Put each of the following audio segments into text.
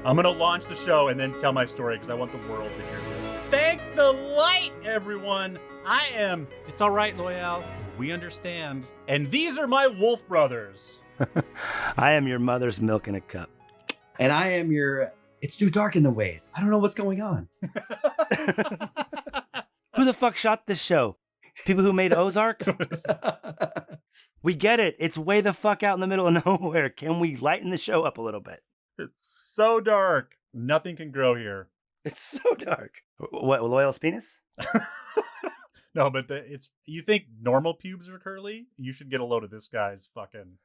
I'm going to launch the show and then tell my story because I want the world to hear this. Thank the light, everyone. It's all right, Loyal. We understand. And these are my wolf brothers. I am your mother's milk in a cup. And I am your, it's too dark in the ways. I don't know what's going on. Who the fuck shot this show? People who made Ozark? We get it. It's way the fuck out in the middle of nowhere. Can we lighten the show up a little bit? It's so dark. Nothing can grow here. It's so dark. What, Loyal's penis? No, but you think normal pubes are curly? You should get a load of this guy's fucking...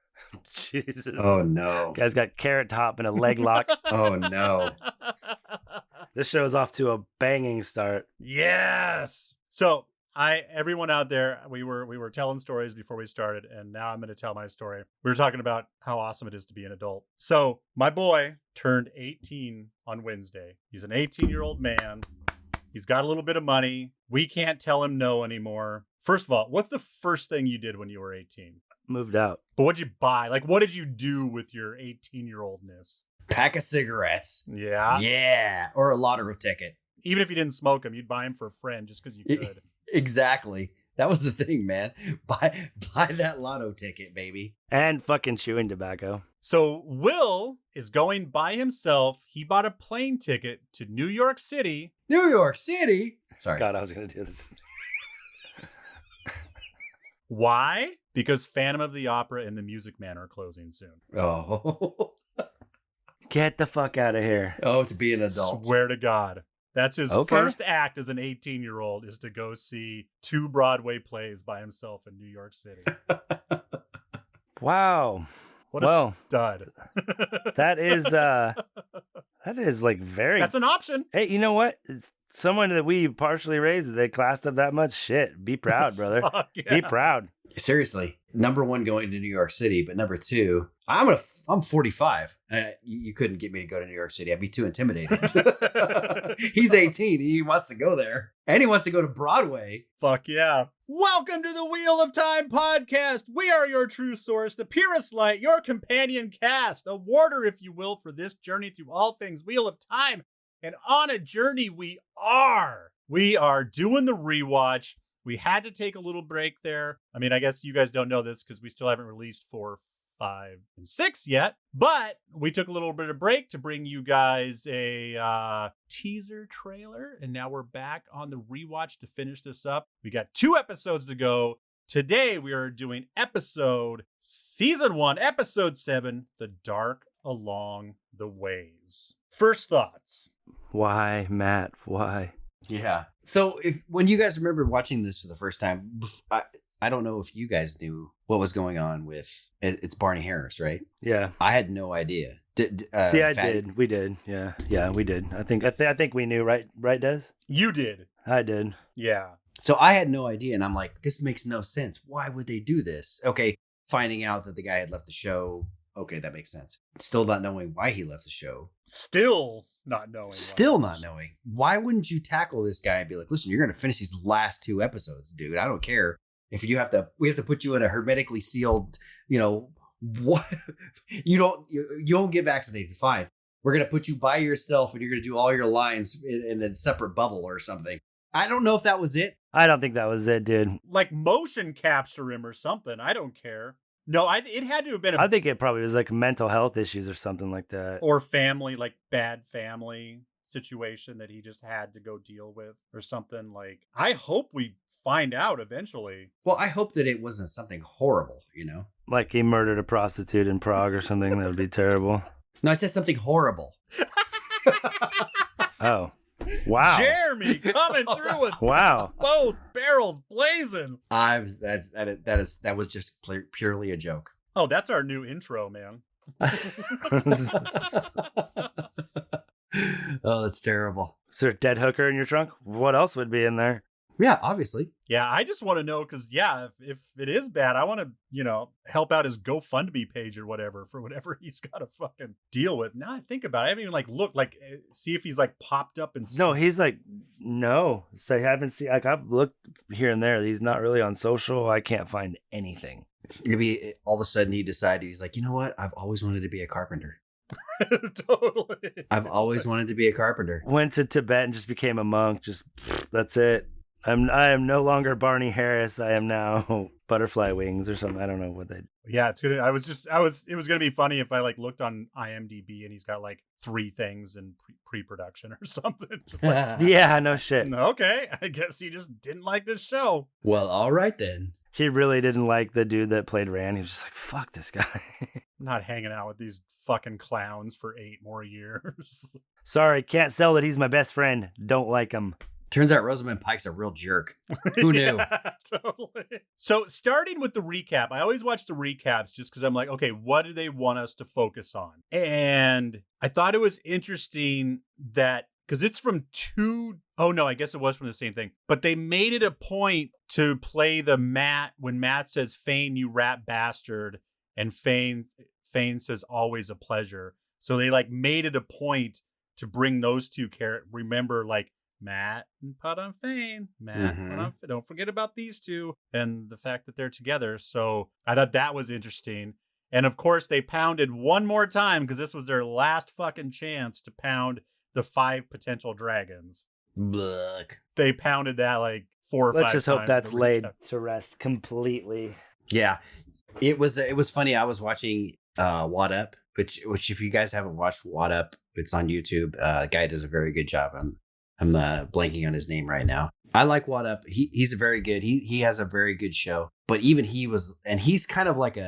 Jesus. Oh, no. Guy's got carrot top and a leg lock. Oh, no. This show's off to a banging start. Yes. So everyone out there, we were telling stories before we started, and now I'm going to tell my story. We were talking about how awesome it is to be an adult. So my boy turned 18 on Wednesday. He's an 18-year-old man. He's got a little bit of money. We can't tell him no anymore. First of all, what's the first thing you did when you were 18? Moved out. But what'd you buy? Like, what did you do with your 18-year-oldness? Pack of cigarettes. Yeah? Yeah. Or a lottery ticket. Even if you didn't smoke them, you'd buy them for a friend just because you could. Exactly. That was the thing, man. Buy that lotto ticket, baby. And fucking chewing tobacco. So Will is going by himself. He bought a plane ticket to New York City. New York City? Sorry. God, I was going to do this. Why? Because Phantom of the Opera and the Music Man are closing soon. Oh. Get the fuck out of here. Oh, to be an adult. Swear to God. That's his first act as an 18-year-old is to go see 2 Broadway plays by himself in New York City. Wow. What a stud. That is like very... That's an option. Hey, you know what? It's someone that we partially raised that they classed up that much shit. Be proud, brother. Yeah. Be proud. Seriously. Number 1, going to New York City. But number 2, I'm 45. You couldn't get me to go to New York City. I'd be too intimidated. He's 18. He wants to go there. And he wants to go to Broadway. Fuck yeah. Welcome to the Wheel of Time podcast. We are your true source, the purest light, your companion cast, a warder, if you will, for this journey through all things Wheel of Time. And on a journey we are. We are doing the rewatch. We had to take a little break there. I mean, I guess you guys don't know this because we still haven't released 4, 5, and 6 yet. But we took a little bit of break to bring you guys a teaser trailer. And now we're back on the rewatch to finish this up. We got 2 episodes to go. Today we are doing season 1, episode 7, The Dark Along the Ways. First thoughts. Why, Matt? Why? Yeah. So when you guys remember watching this for the first time, I don't know if you guys knew what was going on with it's Barney Harris, right? Yeah. I had no idea. I did. We did. Yeah, we did. I think we knew, right, Des? You did. I did. Yeah. So I had no idea, and I'm like, this makes no sense. Why would they do this? Okay, finding out that the guy had left the show. Okay, that makes sense. Still not knowing why he left the show. Still not knowing. Why wouldn't you tackle this guy and be like, listen, you're going to finish these last 2 episodes, dude. I don't care if we have to put you in a hermetically sealed, what you don't get vaccinated. Fine. We're going to put you by yourself and you're going to do all your lines in a separate bubble or something. I don't know if that was it. I don't think that was it, dude. Like motion capture him or something. I don't care. No, it had to have been I think it probably was like mental health issues or something like that. Or family, like bad family situation that he just had to go deal with or something. Like, I hope we find out eventually. Well, I hope that it wasn't something horrible, Like he murdered a prostitute in Prague or something. That would be terrible. No, I said something horrible. Oh. Wow. Jeremy coming through with both barrels blazing. That was just purely a joke. Oh, that's our new intro, man. Oh, that's terrible. Is there a dead hooker in your trunk? What else would be in there? Yeah, obviously. Yeah, I just want to know because, if it is bad, I want to, help out his GoFundMe page or whatever for whatever he's got to fucking deal with. Now I think about it, I haven't even looked, see if he's popped up and... No, he's no. So I haven't seen, I've looked here and there. He's not really on social. I can't find anything. Maybe all of a sudden he decided, he's like, you know what? I've always wanted to be a carpenter. Totally. I've always wanted to be a carpenter. Went to Tibet and just became a monk. Just that's it. I am no longer Barney Harris. I am now Butterfly Wings or something. I don't know what they. Yeah, it's gonna. It was gonna be funny if I like looked on IMDb and he's got like 3 things in pre-production or something. Just like, Yeah, no shit. okay, I guess he just didn't like this show. Well, all right then. He really didn't like the dude that played Rand. He was just like, fuck this guy. I'm not hanging out with these fucking clowns for 8 more years. Sorry, can't sell that he's my best friend. Don't like him. Turns out Rosamund Pike's a real jerk. Who knew? Yeah, totally. So starting with the recap, I always watch the recaps just because I'm like, okay, what do they want us to focus on? And I thought it was interesting that because it's from 2. Oh no, I guess it was from the same thing. But they made it a point to play the Matt when Matt says, "Fane, you rat bastard," and Fane says, "Always a pleasure." So they like made it a point to bring those 2 characters. Remember, like Matt and put on Fane. Matt, put on, don't forget about these 2 and the fact that they're together. So I thought that was interesting. And of course, they pounded one more time because this was their last fucking chance to pound the 5 potential dragons. Look. They pounded that like 4 or 5 times. Let's just hope that's laid to rest completely. Yeah. It was funny. I was watching What Up, which if you guys haven't watched What Up, it's on YouTube. The guy does a very good job. I'm blanking on his name right now. I like What Up. He's a very good. He has a very good show. But even he's kind of like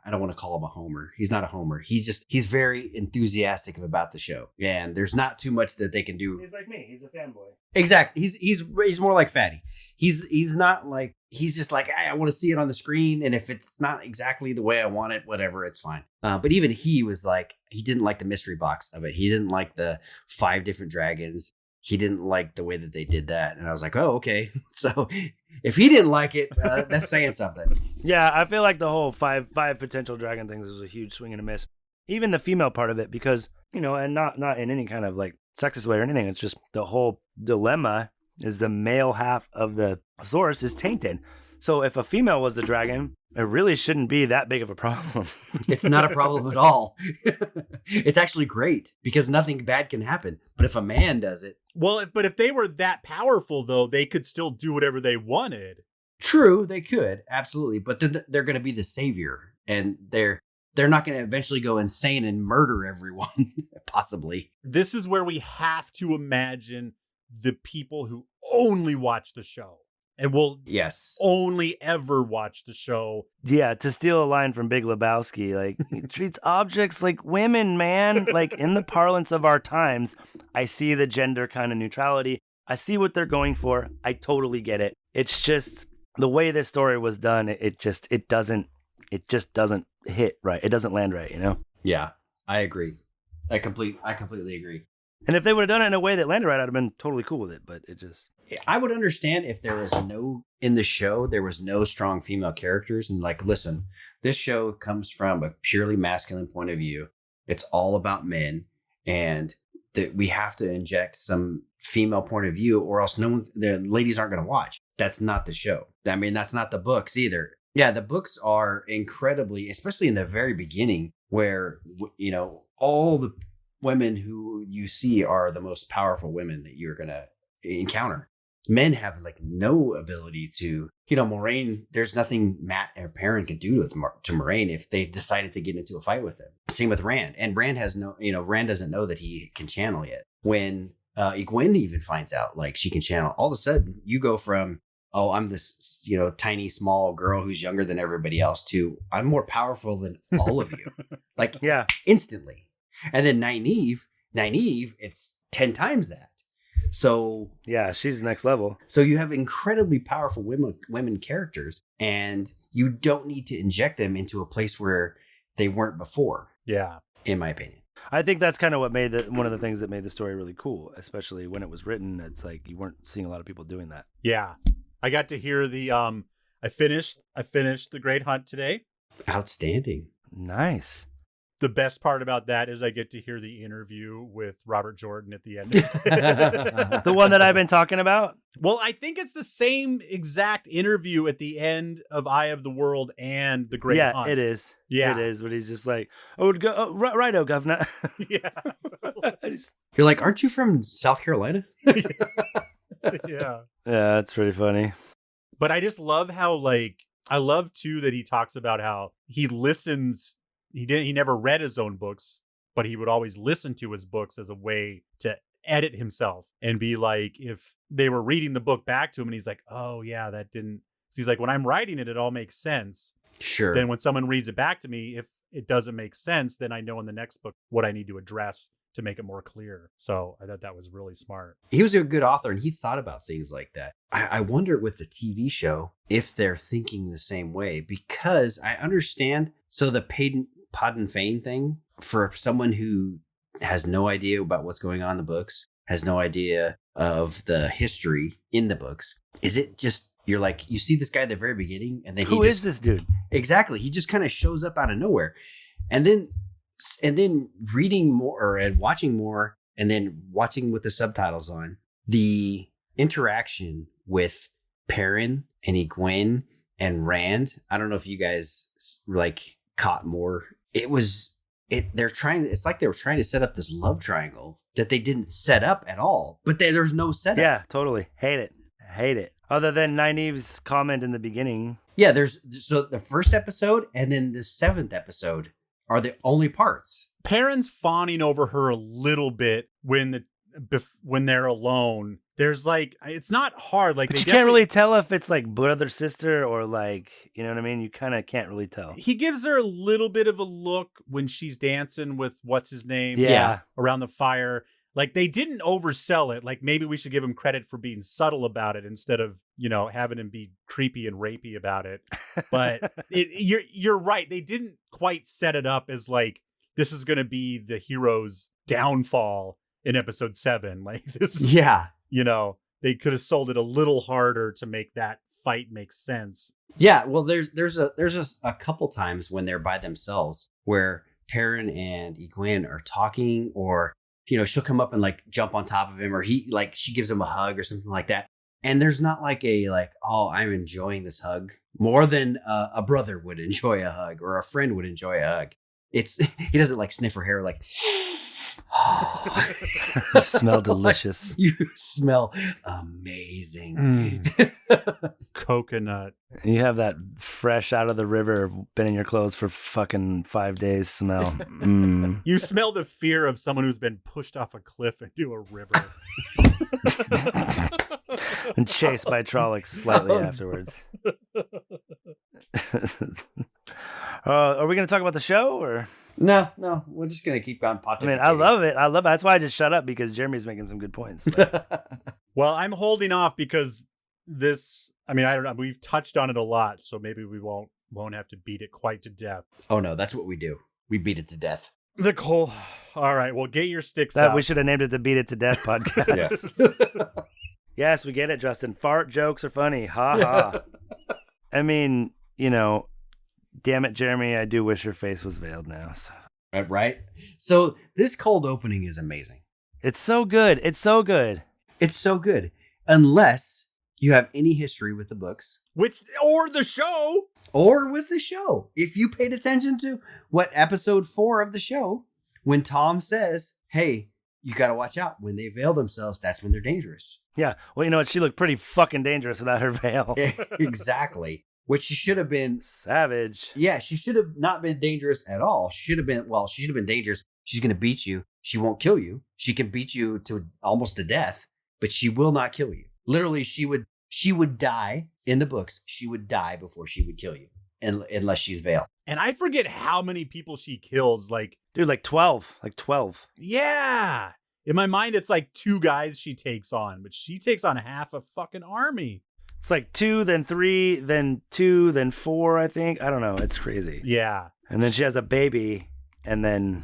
I don't want to call him a homer. He's not a homer. He's very enthusiastic about the show. And there's not too much that they can do. He's like me. He's a fanboy. Exactly. He's more like Fatty. He's not like, he's just like, hey, I want to see it on the screen. And if it's not exactly the way I want it, whatever, it's fine. But even he was like, he didn't like the mystery box of it. He didn't like the 5 different dragons. He didn't like the way that they did that. And I was like, oh, okay. So if he didn't like it, that's saying something. Yeah, I feel like the whole five potential dragon things was a huge swing and a miss. Even the female part of it, because, and not in any kind of like sexist way or anything. It's just the whole dilemma is the male half of the source is tainted. So if a female was the dragon, it really shouldn't be that big of a problem. It's not a problem at all. It's actually great because nothing bad can happen. But if a man does it. Well, but if they were that powerful, though, they could still do whatever they wanted. True, they could. Absolutely. But they're going to be the savior. And they're not going to eventually go insane and murder everyone, possibly. This is where we have to imagine the people who only watch the show. And will only ever watch the show. Yeah, to steal a line from Big Lebowski, like, he treats objects like women, man. Like, in the parlance of our times, I see the gender kind of neutrality. I see what they're going for. I totally get it. It's just the way this story was done. It just doesn't hit right. It doesn't land right, Yeah, I agree. I completely agree. And if they would have done it in a way that landed right, I'd have been totally cool with it. But it just... I would understand if there was in the show, there was no strong female characters. And like, listen, this show comes from a purely masculine point of view. It's all about men. And that we have to inject some female point of view or else the ladies aren't going to watch. That's not the show. I mean, that's not the books either. Yeah, the books are incredibly, especially in the very beginning where, all the women who you see are the most powerful women that you're going to encounter. Men have like no ability to, Moraine, there's nothing Matt or Perrin can do to Moraine if they decided to get into a fight with him. Same with Rand. And Rand Rand doesn't know that he can channel yet. When Egwene even finds out like she can channel, all of a sudden you go from, oh, I'm this, tiny, small girl who's younger than everybody else to I'm more powerful than all of you. Like, yeah, instantly. And then Nynaeve, it's 10 times that. So yeah, she's next level. So you have incredibly powerful women characters, and you don't need to inject them into a place where they weren't before. Yeah, in my opinion. I think that's kind of what made one of the things that made the story really cool, especially when it was written. It's like you weren't seeing a lot of people doing that. Yeah, I got to hear the. I finished the Great Hunt today. Outstanding. Nice. the best part about that is I get to hear the interview with Robert Jordan at the end. The one that I've been talking about? Well, I think it's the same exact interview at the end of Eye of the World and The Great Hunt. Yeah, it is. Yeah. It is. But he's just like, righto, governor. Yeah. You're like, aren't you from South Carolina? Yeah. Yeah, that's pretty funny. But I just love how, like, I love too that he talks about how he listens. He never read his own books, but he would always listen to his books as a way to edit himself and be like, if they were reading the book back to him and he's like, oh yeah, that didn't. So he's like, when I'm writing it, it all makes sense. Sure. Then when someone reads it back to me, if it doesn't make sense, then I know in the next book what I need to address to make it more clear. So I thought that was really smart. He was a good author and he thought about things like that. I wonder with the TV show if they're thinking the same way, because I understand. So the Pod and Fane thing, for someone who has no idea about what's going on in the books, has no idea of the history in the books, is it just, you're like, you see this guy at the very beginning and then Who is this dude? Exactly. He just kind of shows up out of nowhere. And then reading more and watching more and then watching with the subtitles on, the interaction with Perrin and Egwene and Rand. I don't know if you guys like caught more. It's like they were trying to set up this love triangle that they didn't set up at all, but there's no setup. Yeah, totally. Hate it. Other than Nynaeve's comment in the beginning. Yeah, so the first episode and then the 7th episode are the only parts. Perrin's fawning over her a little bit when they're alone. There's like, it's not hard. Like, but you can't really tell if it's like brother, sister, or like, you know what I mean? You kind of can't really tell. He gives her a little bit of a look when she's dancing with what's his name? Yeah. Around the fire. Like, they didn't oversell it. Like, maybe we should give him credit for being subtle about it instead of, having him be creepy and rapey about it. But you're right. They didn't quite set it up as like, this is going to be the hero's downfall in episode 7. Like, this is, yeah. They could have sold it a little harder to make that fight make sense. Yeah. Well, there's a couple times when they're by themselves where Perrin and Egwene are talking, or she'll come up and like jump on top of him, or she gives him a hug or something like that. And there's not like oh, I'm enjoying this hug more than a brother would enjoy a hug or a friend would enjoy a hug. He doesn't like sniff her hair like, You smell delicious. You smell amazing. Coconut. You have that fresh out of the river, been in your clothes for fucking 5 days smell. You smell the fear of someone who's been pushed off a cliff into a river. And chased by Trollocs slightly afterwards. Are we going to talk about the show or? No, we're just going to keep on pontificating. I mean, I love it. That's why I just shut up, because Jeremy's making some good points. Well, I'm holding off because I don't know. We've touched on it a lot, so maybe we won't have to beat it quite to death. Oh no, that's what we do. We beat it to death. Nicole. All right, well, get your sticks out. We should have named it the Beat It to Death podcast. Yes. Yes, we get it, Justin. Fart jokes are funny. Ha ha. I mean, damn it, Jeremy, I do wish your face was veiled now. So. Right? So this cold opening is amazing. It's so good. It's so good. It's so good. Unless you have any history with the books. Or the show. Or with the show. If you paid attention to episode 4 of the show, when Tom says, hey, you got to watch out. When they veil themselves, that's when they're dangerous. Yeah. Well, you know what? She looked pretty fucking dangerous without her veil. Exactly. Which she should have been. Savage. Yeah, she should have not been dangerous at all. She should have been dangerous. She's going to beat you. She won't kill you. She can beat you to almost to death, but she will not kill you. Literally, she would die in the books. She would die before she would kill you, unless she's veiled. And I forget how many people she kills. Like, dude, like 12. Like 12. Yeah. In my mind, it's like 2 guys she takes on, but she takes on half a fucking army. It's like 2, then 3, then 2, then 4, I think. I don't know. It's crazy. Yeah. And then she has a baby, and then,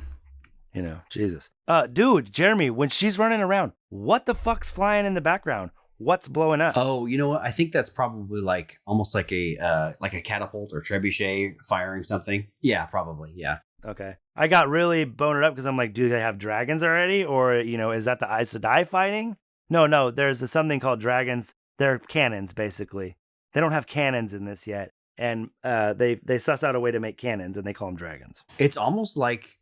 Jesus. Dude, Jeremy, when she's running around, what the fuck's flying in the background? What's blowing up? Oh, you know what? I think that's probably almost like a catapult or trebuchet firing something. Yeah, probably. Yeah. Okay. I got really boned up because I'm like, do they have dragons already? Or, is that the Aes Sedai fighting? No, there's something called dragons. They're cannons, basically. They don't have cannons in this yet. And they suss out a way to make cannons, and they call them dragons. It's almost like,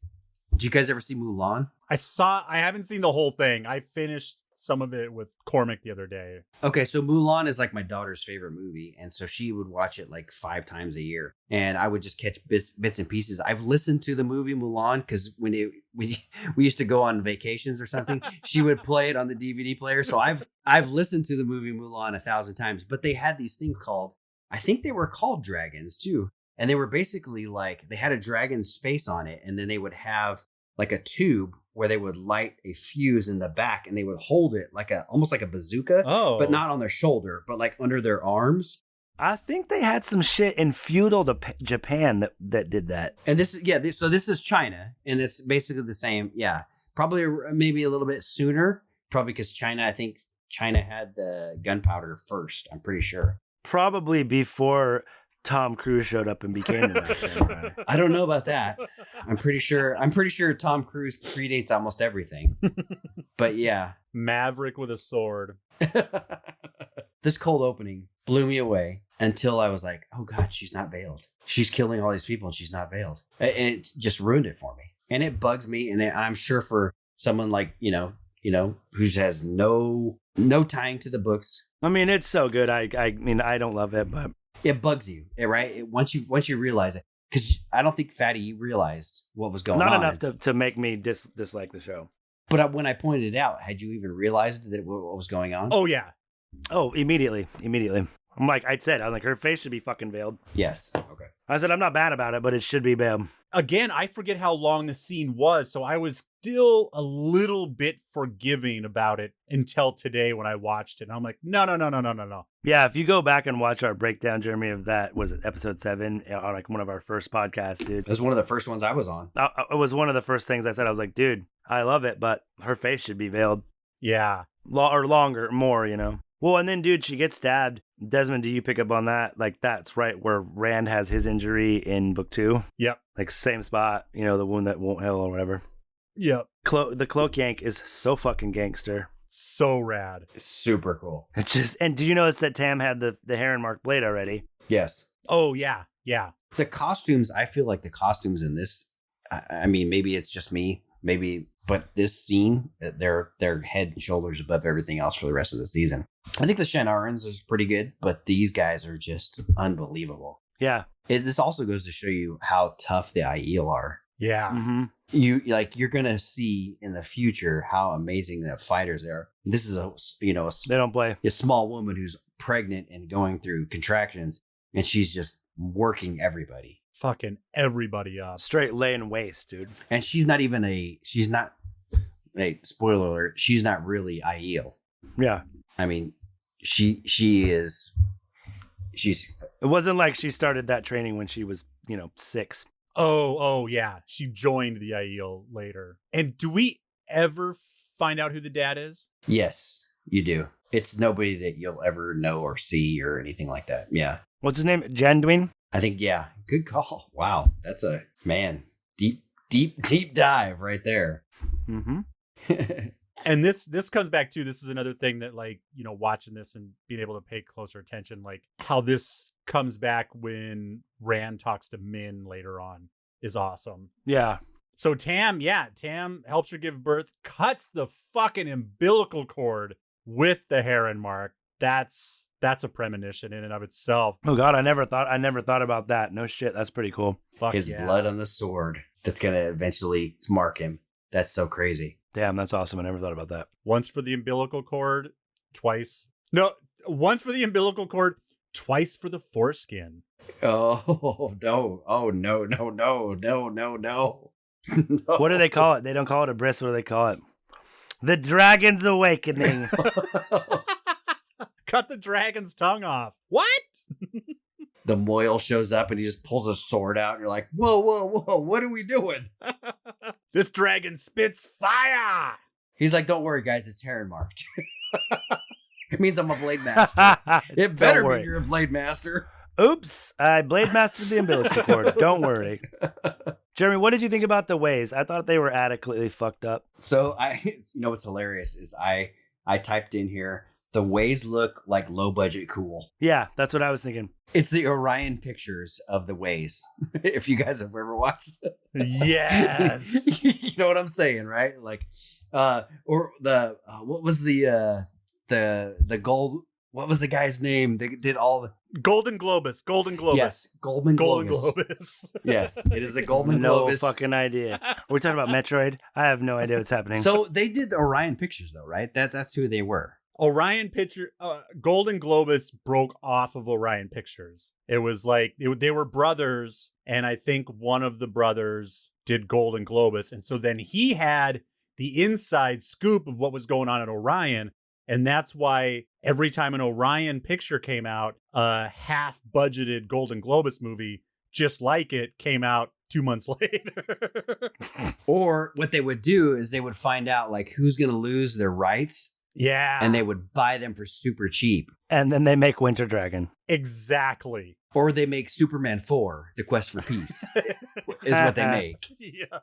did you guys ever see Mulan? I haven't seen the whole thing. I finished some of it with Cormac the other day. Okay, so Mulan is like my daughter's favorite movie, and so she would watch it like 5 times a year, and I would just catch bits and pieces. I've listened to the movie Mulan because when we used to go on vacations or something, she would play it on the DVD player. So I've listened to the movie Mulan 1,000 times. But they had these things called, I think they were called dragons too, and they were basically like they had a dragon's face on it, and then they would have like a tube where they would light a fuse in the back, and they would hold it like almost like a bazooka, but not on their shoulder, but like under their arms. I think they had some shit in feudal Japan that did that. And this is so this is China, and it's basically the same. Yeah, probably maybe a little bit sooner, probably because I think China had the gunpowder first. I'm pretty sure. Probably before Tom Cruise showed up and became the next samurai. I don't know about that. I'm pretty sure Tom Cruise predates almost everything. But yeah. Maverick with a sword. This cold opening blew me away until I was like, oh God, she's not veiled. She's killing all these people and she's not veiled. And it just ruined it for me. And it bugs me. And I'm sure for someone like, who has no tying to the books. I mean, it's so good. I mean, I don't love it, but it bugs you, right? Once you realize it, because I don't think Fatty realized what was going on. Not enough to make me dislike the show. But when I pointed it out, had you even realized that what was going on? Oh yeah. Oh, immediately. I'm like, I was like, her face should be fucking veiled. Yes. Okay. I said, I'm not bad about it, but it should be veiled. Again, I forget how long the scene was, so I was still a little bit forgiving about it until today when I watched it. And I'm like, no. Yeah, if you go back and watch our breakdown, Jeremy, of that, was it episode 7 on like one of our first podcasts, dude? It was one of the first ones I was on. It was one of the first things I said. I was like, dude, I love it, but her face should be veiled. Yeah. Or longer, more, Well, and then, dude, she gets stabbed. Desmond, do you pick up on that? Like, that's right where Rand has his injury in book 2. Yep. Like, same spot, the wound that won't heal or whatever. Yep. The cloak yank is so fucking gangster. So rad. Super cool. It's just, and do you notice that Tam had the Heron Mark blade already? Yes. Oh, yeah. Yeah. The costumes, I feel like the costumes in this, I mean, maybe it's just me, but this scene, they're head and shoulders above everything else for the rest of the season. I think the Shannarans is pretty good, but these guys are just unbelievable. Yeah. This also goes to show you how tough the Aiel are. Yeah. Mm-hmm. You're gonna see in the future how amazing the fighters are. This is they don't play. A small woman who's pregnant and going through contractions, and she's just working everybody. Fucking everybody up. Straight laying waste, dude. And she's not spoiler alert, she's not really Aiel. Yeah. I mean, she's it wasn't like she started that training when she was, 6. Oh yeah. She joined the Aiel later. And do we ever find out who the dad is? Yes, you do. It's nobody that you'll ever know or see or anything like that. Yeah. What's his name? Janduin? I think, yeah. Good call. Wow. That's a, man, deep dive right there. Mm-hmm. And this comes back to, this is another thing that, like, watching this and being able to pay closer attention, like how this comes back when Rand talks to Min later on is awesome. Yeah. So Tam helps her give birth, cuts the fucking umbilical cord with the Heron Mark. That's a premonition in and of itself. Oh God, I never thought about that. No shit, that's pretty cool. Fuck his blood on the sword that's gonna eventually mark him. That's so crazy. Damn, that's awesome. I never thought about that. Once for the umbilical cord, twice. No, once for the umbilical cord, twice for the foreskin. Oh no! Oh no! No! What do they call it? They don't call it a bris. What do they call it? The Dragon's Awakening. Cut the dragon's tongue off. What? The Moyle shows up and he just pulls a sword out and you're like, whoa, what are we doing? This dragon spits fire. He's like, don't worry, guys, it's Heron marked. It means I'm a blade master. It better mean you're a blade master. Oops, I blade mastered the umbilical cord. Don't worry. Jeremy, what did you think about the ways? I thought they were adequately fucked up. So what's hilarious is I typed in here, the ways look like low budget cool. Yeah, that's what I was thinking. It's the Orion pictures of the ways. If you guys have ever watched it. Yes. You know what I'm saying, right? Like, or the what was the gold? What was the guy's name? They did all the Golden Globus. Yes, Golden Globus. Yes, it is the Golden Globus. No fucking idea. Are we talking about Metroid? I have no idea what's happening. So they did the Orion pictures, though, right? That's who they were. Orion Picture, Golden Globus broke off of Orion Pictures. It was like they were brothers, and I think one of the brothers did Golden Globus, and so then he had the inside scoop of what was going on at Orion, and that's why every time an Orion picture came out, a half-budgeted Golden Globus movie just like it came out 2 months later. Or what they would do is they would find out like who's going to lose their rights. Yeah. And they would buy them for super cheap. And then they make Winter Dragon. Exactly. Or they make Superman 4, The Quest for Peace, is what they make. Yeah.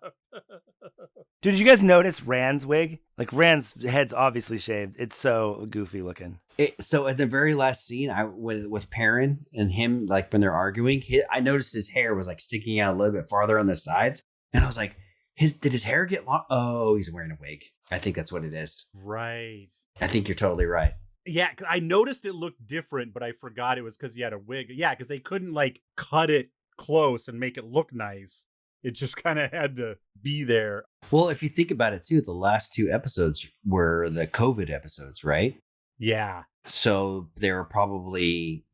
Dude, did you guys notice Rand's wig? Like, Rand's head's obviously shaved. It's so goofy looking. So at the very last scene, with Perrin and him, like when they're arguing, I noticed his hair was like sticking out a little bit farther on the sides. And I was like, did his hair get long? Oh, he's wearing a wig. I think that's what it is. Right. I think you're totally right. Yeah, I noticed it looked different, but I forgot it was because he had a wig. Yeah, because they couldn't like cut it close and make it look nice. It just kind of had to be there. Well, if you think about it too, the last 2 episodes were the COVID episodes, right? Yeah. So they were probably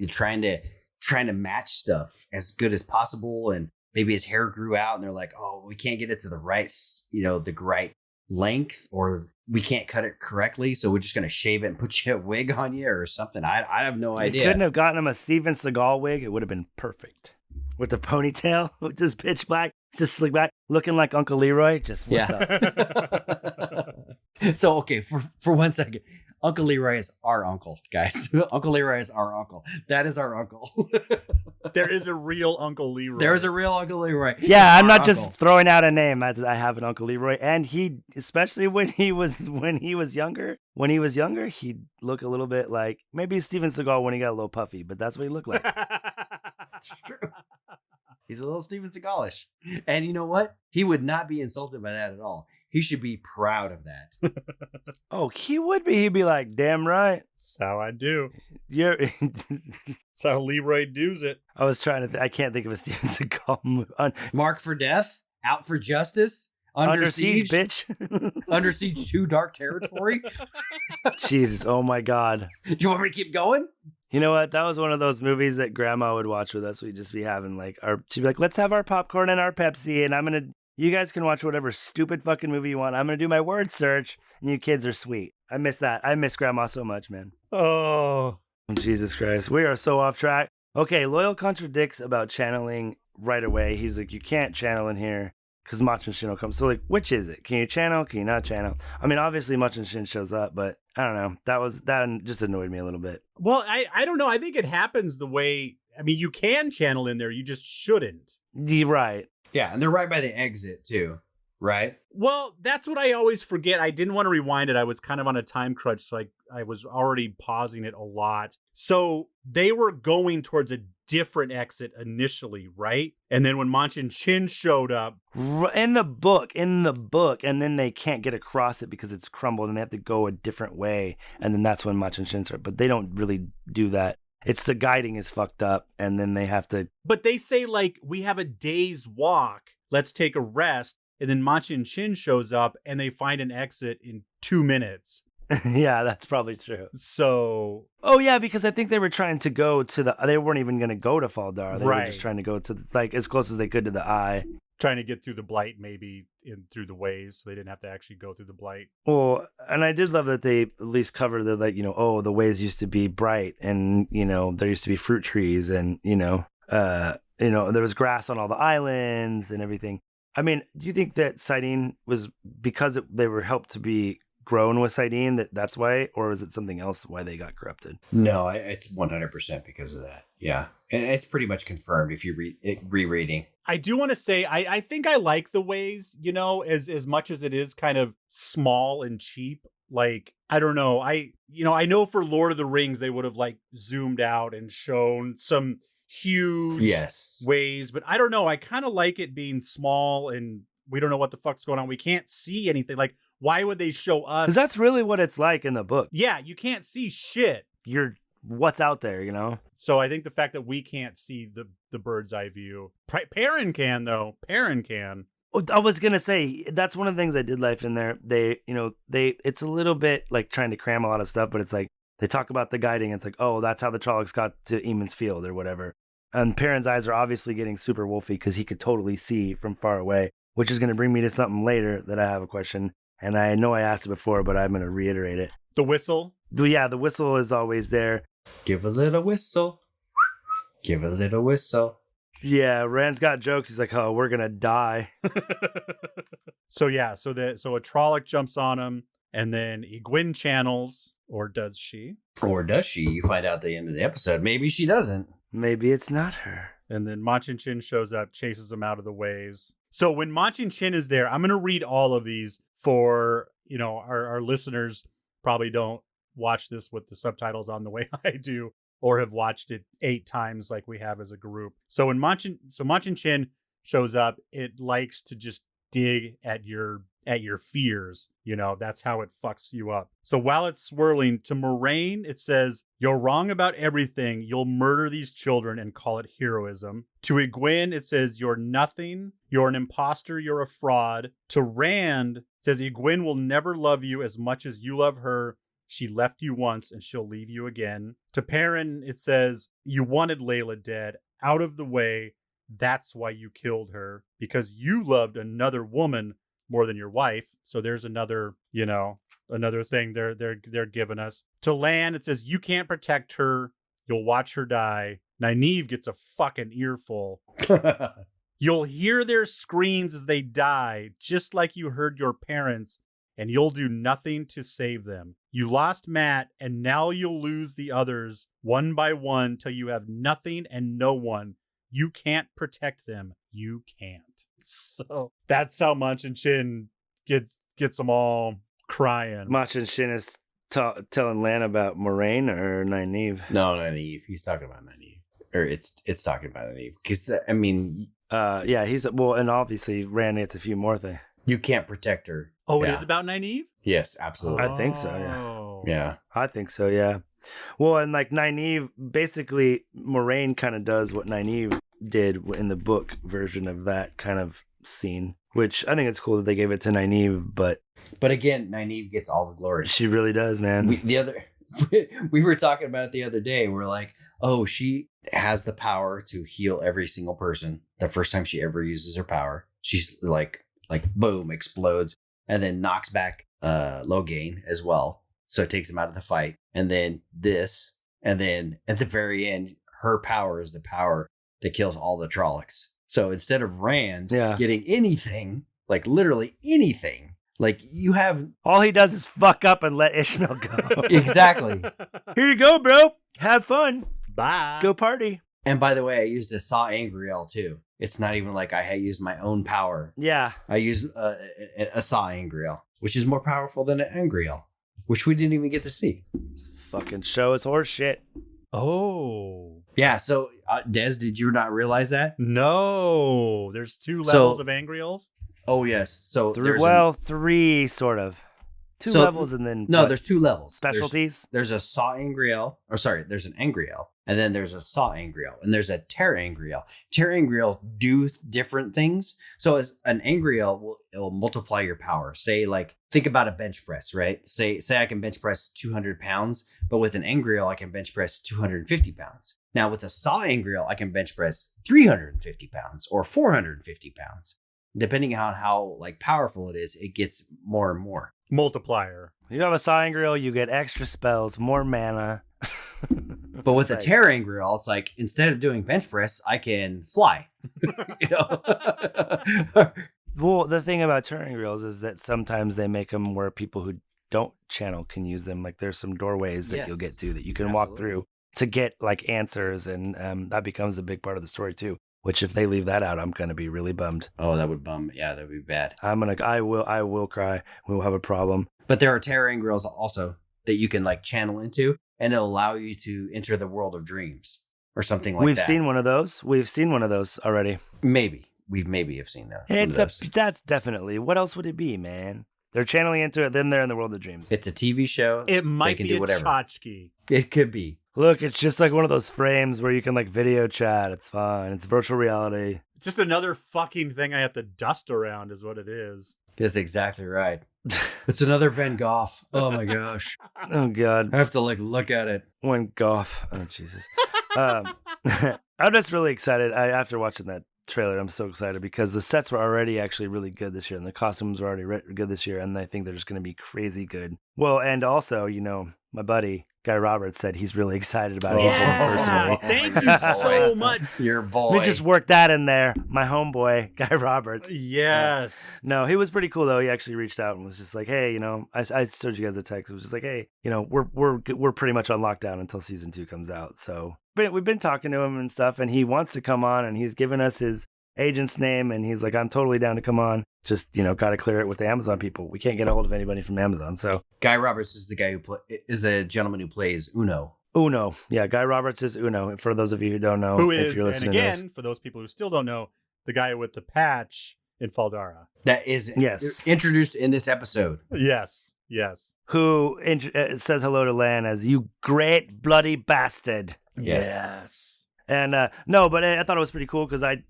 trying to match stuff as good as possible, and maybe his hair grew out, and they're like, "Oh, we can't get it to the right, the right length, or we can't cut it correctly, so we're just gonna shave it and put you a wig on you or something." I have no idea. Couldn't have gotten him a Steven Seagal wig. It would have been perfect with the ponytail, just pitch black, just slick back, looking like Uncle Leroy. Just what's up? So okay, for 1 second. Uncle Leroy is our uncle, guys. Uncle Leroy is our uncle. That is our uncle. There is a real Uncle Leroy. There is a real Uncle Leroy. Yeah, I'm not just throwing out a name. I have an Uncle Leroy, and he, especially when he was younger, he'd look a little bit like maybe Steven Seagal when he got a little puffy, but that's what he looked like. It's true. He's a little Steven Seagalish, and you know what? He would not be insulted by that at all. He should be proud of that. Oh, he would be. He'd be like, damn right. That's how I do. Yeah. That's how Leroy does it. I was trying to I can't think of a Steven Seagal movie. Marked for Death, Out for Justice, Under Siege, bitch. Under Siege 2, Dark Territory. Jesus, oh my God. You want me to keep going? You know what? That was one of those movies that Grandma would watch with us. We'd just be having she'd be like, let's have our popcorn and our Pepsi, and you guys can watch whatever stupid fucking movie you want. I'm going to do my word search, and you kids are sweet. I miss that. I miss Grandma so much, man. Oh. Jesus Christ. We are so off track. Okay, Loyal contradicts about channeling right away. He's like, you can't channel in here because Machin Shin will come. So, like, which is it? Can you channel? Can you not channel? I mean, obviously Machin Shin shows up, but I don't know. That just annoyed me a little bit. Well, I don't know. I think it happens the way, I mean, you can channel in there. You just shouldn't. You're right. Yeah, and they're right by the exit, too. Right? Well, that's what I always forget. I didn't want to rewind it. I was kind of on a time crunch, so I was already pausing it a lot. So they were going towards a different exit initially, right? And then when Machin Chin showed up. In the book, and then they can't get across it because it's crumbled, and they have to go a different way, and then that's when Machin Chin started. But they don't really do that. It's the guiding is fucked up, and then they have to... But they say, like, we have a day's walk. Let's take a rest. And then Machin Chin shows up, and they find an exit in 2 minutes. Yeah, that's probably true. So... Oh, yeah, because I think they were trying to go to they weren't even going to go to Faldar. They were just trying to go to, as close as they could to the eye. Trying to get through the blight, maybe, through the ways, so they didn't have to actually go through the blight. Well, and I did love that they at least covered the, the ways used to be bright, and, there used to be fruit trees, and, there was grass on all the islands and everything. I mean, do you think that sighting was because they were helped to be grown with Sidene, that's why, or is it something else why they got corrupted? No, it's 100% because of that. Yeah. And it's pretty much confirmed if you rereading. I do want to say I think I like the ways, as much as it is kind of small and cheap. Like, I don't know. I know for Lord of the Rings they would have like zoomed out and shown some huge ways, but I don't know. I kind of like it being small and we don't know what the fuck's going on. We can't see anything. Like, why would they show us? Because that's really what it's like in the book. Yeah, you can't see shit. You're what's out there, So I think the fact that we can't see the bird's eye view. Perrin can, though. Perrin can. I was gonna say that's one of the things I did like in there. It's a little bit like trying to cram a lot of stuff, but it's like they talk about the guiding. It's like, oh, that's how the Trollocs got to Eamon's Field or whatever. And Perrin's eyes are obviously getting super wolfy because he could totally see from far away, which is going to bring me to something later that I have a question. And I know I asked it before, but I'm going to reiterate it. The whistle? Yeah, the whistle is always there. Give a little whistle. Give a little whistle. Yeah, Rand's got jokes. He's like, oh, we're going to die. So a Trolloc jumps on him, and then Egwene channels, or does she? Or does she? You find out at the end of the episode. Maybe she doesn't. Maybe it's not her. And then Machin Chin shows up, chases him out of the ways. So when Machin Chin is there, I'm going to read all of these for, our listeners probably don't watch this with the subtitles on the way I do, or have watched it 8 times like we have as a group. So when Machin Chin shows up, it likes to just dig at your fears. That's how it fucks you up. So while it's swirling, to Moraine, it says, "You're wrong about everything. You'll murder these children and call it heroism." To Egwene, it says, "You're nothing. You're an imposter. You're a fraud." To Rand, it says, "Egwene will never love you as much as you love her. She left you once and she'll leave you again." To Perrin, it says, "You wanted Layla dead, out of the way. That's why you killed her, because you loved another woman more than your wife." So there's another thing they're giving us. To Lan, it says, "You can't protect her. You'll watch her die." Nynaeve gets a fucking earful. "You'll hear their screams as they die, just like you heard your parents, and you'll do nothing to save them. You lost Matt, and now you'll lose the others one by one till you have nothing and no one. You can't protect them. You can't." So that's how Machin Chin gets them all crying. Machin Chin is telling Lan about Moraine or Nynaeve? No, Nynaeve. He's talking about Nynaeve. Or it's talking about Nynaeve. Because, and obviously Rand gets a few more things. You can't protect her. Oh, yeah. It is about Nynaeve? Yes, absolutely. I think so, yeah. Yeah. I think so, yeah. Well, and like Nynaeve, basically Moraine kind of does what Nynaeve did in the book version of that kind of scene, which I think it's cool that they gave it to Nynaeve, but again, Nynaeve gets all the glory. She really does, man. We were talking about it the other day. We're like, oh, she has the power to heal every single person. The first time she ever uses her power, she's like boom, explodes, and then knocks back Logain as well. So it takes him out of the fight. And then this, and then at the very end, her power is the power that kills all the Trollocs. So instead of Rand getting anything, like literally anything, like you have... All he does is fuck up and let Ishmael go. Exactly. Here you go, bro. Have fun. Bye. Go party. And by the way, I used a Saw Angriel too. It's not even like I had used my own power. Yeah. I used a Saw Angriel, which is more powerful than an Angriel, which we didn't even get to see. Fucking show is horse shit. Oh. Yeah, so Des, did you not realize that? No. There's 2 levels of Angriels? Oh, yes. So three sort of. 2 levels and then... No, there's 2 levels. Specialties? There's a Saw Angriel, there's an Angriel, and then there's a Saw Angriel, and there's a Terra Angriel. Terra Angriel do different things. So as an Angriel will multiply your power. Say, like, think about a bench press, right? Say I can bench press 200 pounds, but with an Angriel, I can bench press 250 pounds. Now with a Saw Angriel, I can bench press 350 pounds or 450 pounds. Depending on how like powerful it is, it gets more and more. Multiplier. You have a Saw Angriel, you get extra spells, more mana. But with a Terra Angriel, it's like instead of doing bench press, I can fly. Well, the thing about Terra Angriels is that sometimes they make them where people who don't channel can use them. Like there's some doorways that Yes. you'll get to that you can walk Absolutely. through to get like answers, and that becomes a big part of the story too. Which if they leave that out, I'm gonna be really bummed. Oh, that would bum. Yeah, that would be bad. I will cry. We'll have a problem. But there are Terra Ingrils also that you can like channel into, and it'll allow you to enter the world of dreams or something like We've that. seen one of those. We've seen one of those already. Maybe have seen that. one of those. That's definitely. What else would it be, man? They're channeling into it, then they're in the world of dreams. It's a TV show. It might They can be do a whatever. tchotchke. It could be. Look, it's just like one of those frames where you can like video chat. It's fine. It's virtual reality. It's just another fucking thing I have to dust around is what it is. That's exactly right. It's another Van Gogh. Oh my gosh. Oh God. I have to like look at it. One golf. Oh Jesus. I'm just really excited. After watching that trailer, I'm so excited because the sets were already actually really good this year, and the costumes were already good this year, and I think they're just going to be crazy good. Well, and also, my buddy Guy Roberts said he's really excited about it. He told me personally. Thank My you boy. so much. Your boy. Let me just work that in there. My homeboy, Guy Roberts. Yes. No, he was pretty cool though. He actually reached out and was just like, "Hey, I showed you guys a text. It was just like, hey, we're pretty much on lockdown until season 2 comes out. So, but we've been talking to him and stuff, and he wants to come on, and he's given us his agent's name, and he's like, I'm totally down to come on. Just got to clear it with the Amazon people. We can't get a hold of anybody from Amazon. So Guy Roberts is the guy is the gentleman who plays Uno. Uno, yeah, Guy Roberts is Uno. For those of you who don't know, Who if is, you're and listening to this. again, for those people who still don't know, the guy with the patch in Faldara. That is Yes. introduced in this episode. Yes. Who says hello to Lan as you great bloody bastard. Yes. And no, but I thought it was pretty cool because I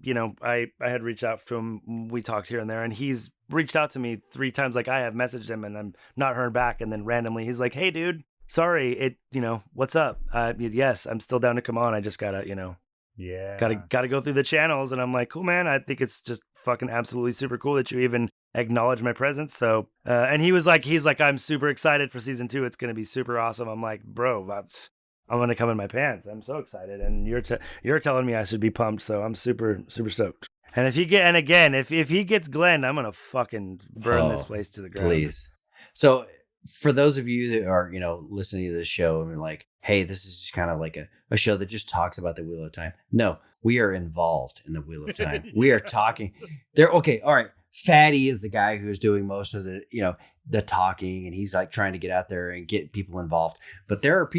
had reached out to him. We talked here and there, and he's reached out to me 3 times. Like I have messaged him and I'm not heard back. And then randomly he's like, "Hey, dude, sorry, what's up? Yes, I'm still down to come on. I just gotta, gotta go through the channels." And I'm like, "Cool, man. I think it's just fucking absolutely super cool that you even acknowledge my presence." So, and he's like, "I'm super excited for season 2. It's gonna be super awesome." I'm like, "Bro, I'm gonna come in my pants. I'm so excited." And you're telling me I should be pumped, so I'm super super stoked. And if he gets Glenn, I'm gonna fucking burn this place to the ground. Please. So for those of you that are listening to this show and are like, hey, this is just kind of like a show that just talks about the Wheel of Time. No, we are involved in the Wheel of Time. We are talking. Okay, all right. Fatty is the guy who's doing most of the the talking, and he's like trying to get out there and get people involved. But there are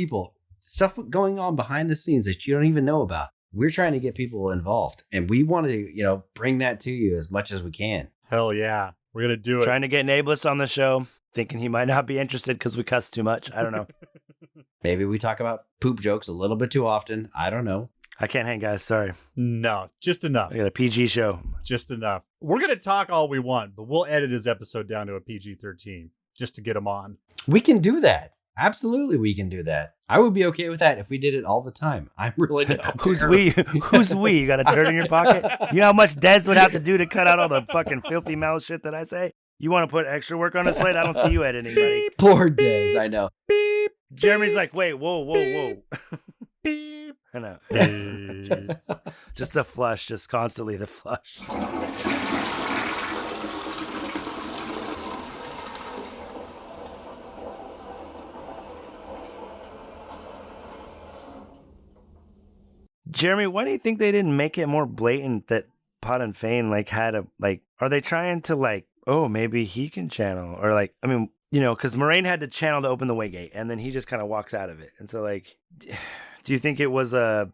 stuff going on behind the scenes that you don't even know about. We're trying to get people involved, and we want to, bring that to you as much as we can. Hell yeah. We're going to do it. Trying to get Nablus on the show, thinking he might not be interested because we cuss too much. I don't know. Maybe we talk about poop jokes a little bit too often. I don't know. I can't hang, guys. Sorry. No, just enough. I got a PG show. Just enough. We're going to talk all we want, but we'll edit his episode down to a PG-13 just to get him on. We can do that. Absolutely, we can do that. I would be okay with that if we did it all the time. I'm really not. Who's we? Who's we? You got a turd in your pocket? You know how much Des would have to do to cut out all the fucking filthy mouth shit that I say? You want to put extra work on his plate? I don't see you editing, buddy. Poor Des, I know. Beep. Jeremy's like, wait, whoa. Beep. I know. Beep. Just the flush, just constantly the flush. Jeremy, why do you think they didn't make it more blatant that Pod and Fane are they trying to maybe he can channel, or because Moraine had to channel to open the Waygate, and then he just kind of walks out of it. And so do you think it was a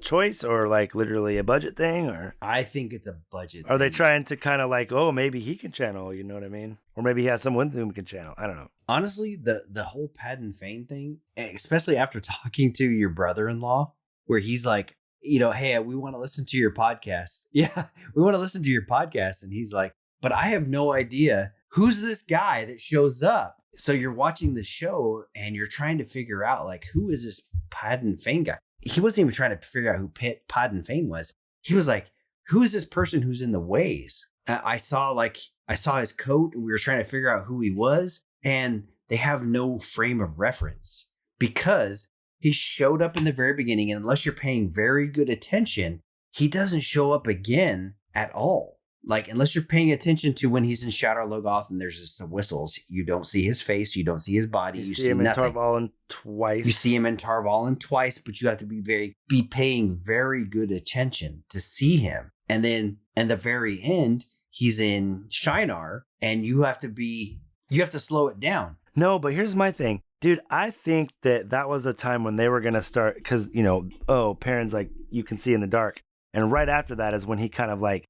choice or literally a budget thing, or? I think it's a budget Are they thing. trying to kind of maybe he can channel, you know what I mean? Or maybe he has someone whom he can channel. I don't know. Honestly, the whole Pad and Fane thing, especially after talking to your brother-in-law, where he's like, hey, we want to listen to your podcast. Yeah, we want to listen to your podcast. And he's like, but I have no idea who's this guy that shows up. So you're watching the show and you're trying to figure out who is this Pad and Fane guy? He wasn't even trying to figure out who Pad and Fane was. He was like, who is this person who's in the ways? I saw his coat and we were trying to figure out who he was. And they have no frame of reference because he showed up in the very beginning, and unless you're paying very good attention, he doesn't show up again at all. Like, unless you're paying attention to when he's in Shadow Logoth and there's just the whistles, you don't see his face, you don't see his body, You you see see him nothing. in Tarvalin twice. You see him in Tarvalin twice, but you have to be paying very good attention to see him. And then at the very end, he's in Shinar, and you have to slow it down. No, but here's my thing. Dude, I think that was a time when they were going to start, because, Perrin's like, you can see in the dark. And right after that is when he kind of like,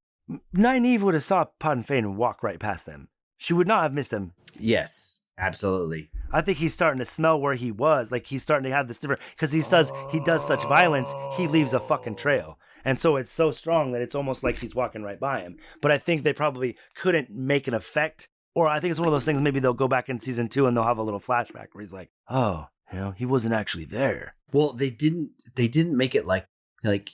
Nynaeve would have saw pontificating walk right past them. She would not have missed him. Yes, absolutely. I think he's starting to smell where he was. Like, he's starting to have this different, because he does such violence, he leaves a fucking trail. And so it's so strong that it's almost like he's walking right by him. But I think they probably couldn't make an effect. Or I think it's one of those things, maybe they'll go back in season 2 and they'll have a little flashback where he's like, oh, he wasn't actually there. Well, they didn't make it like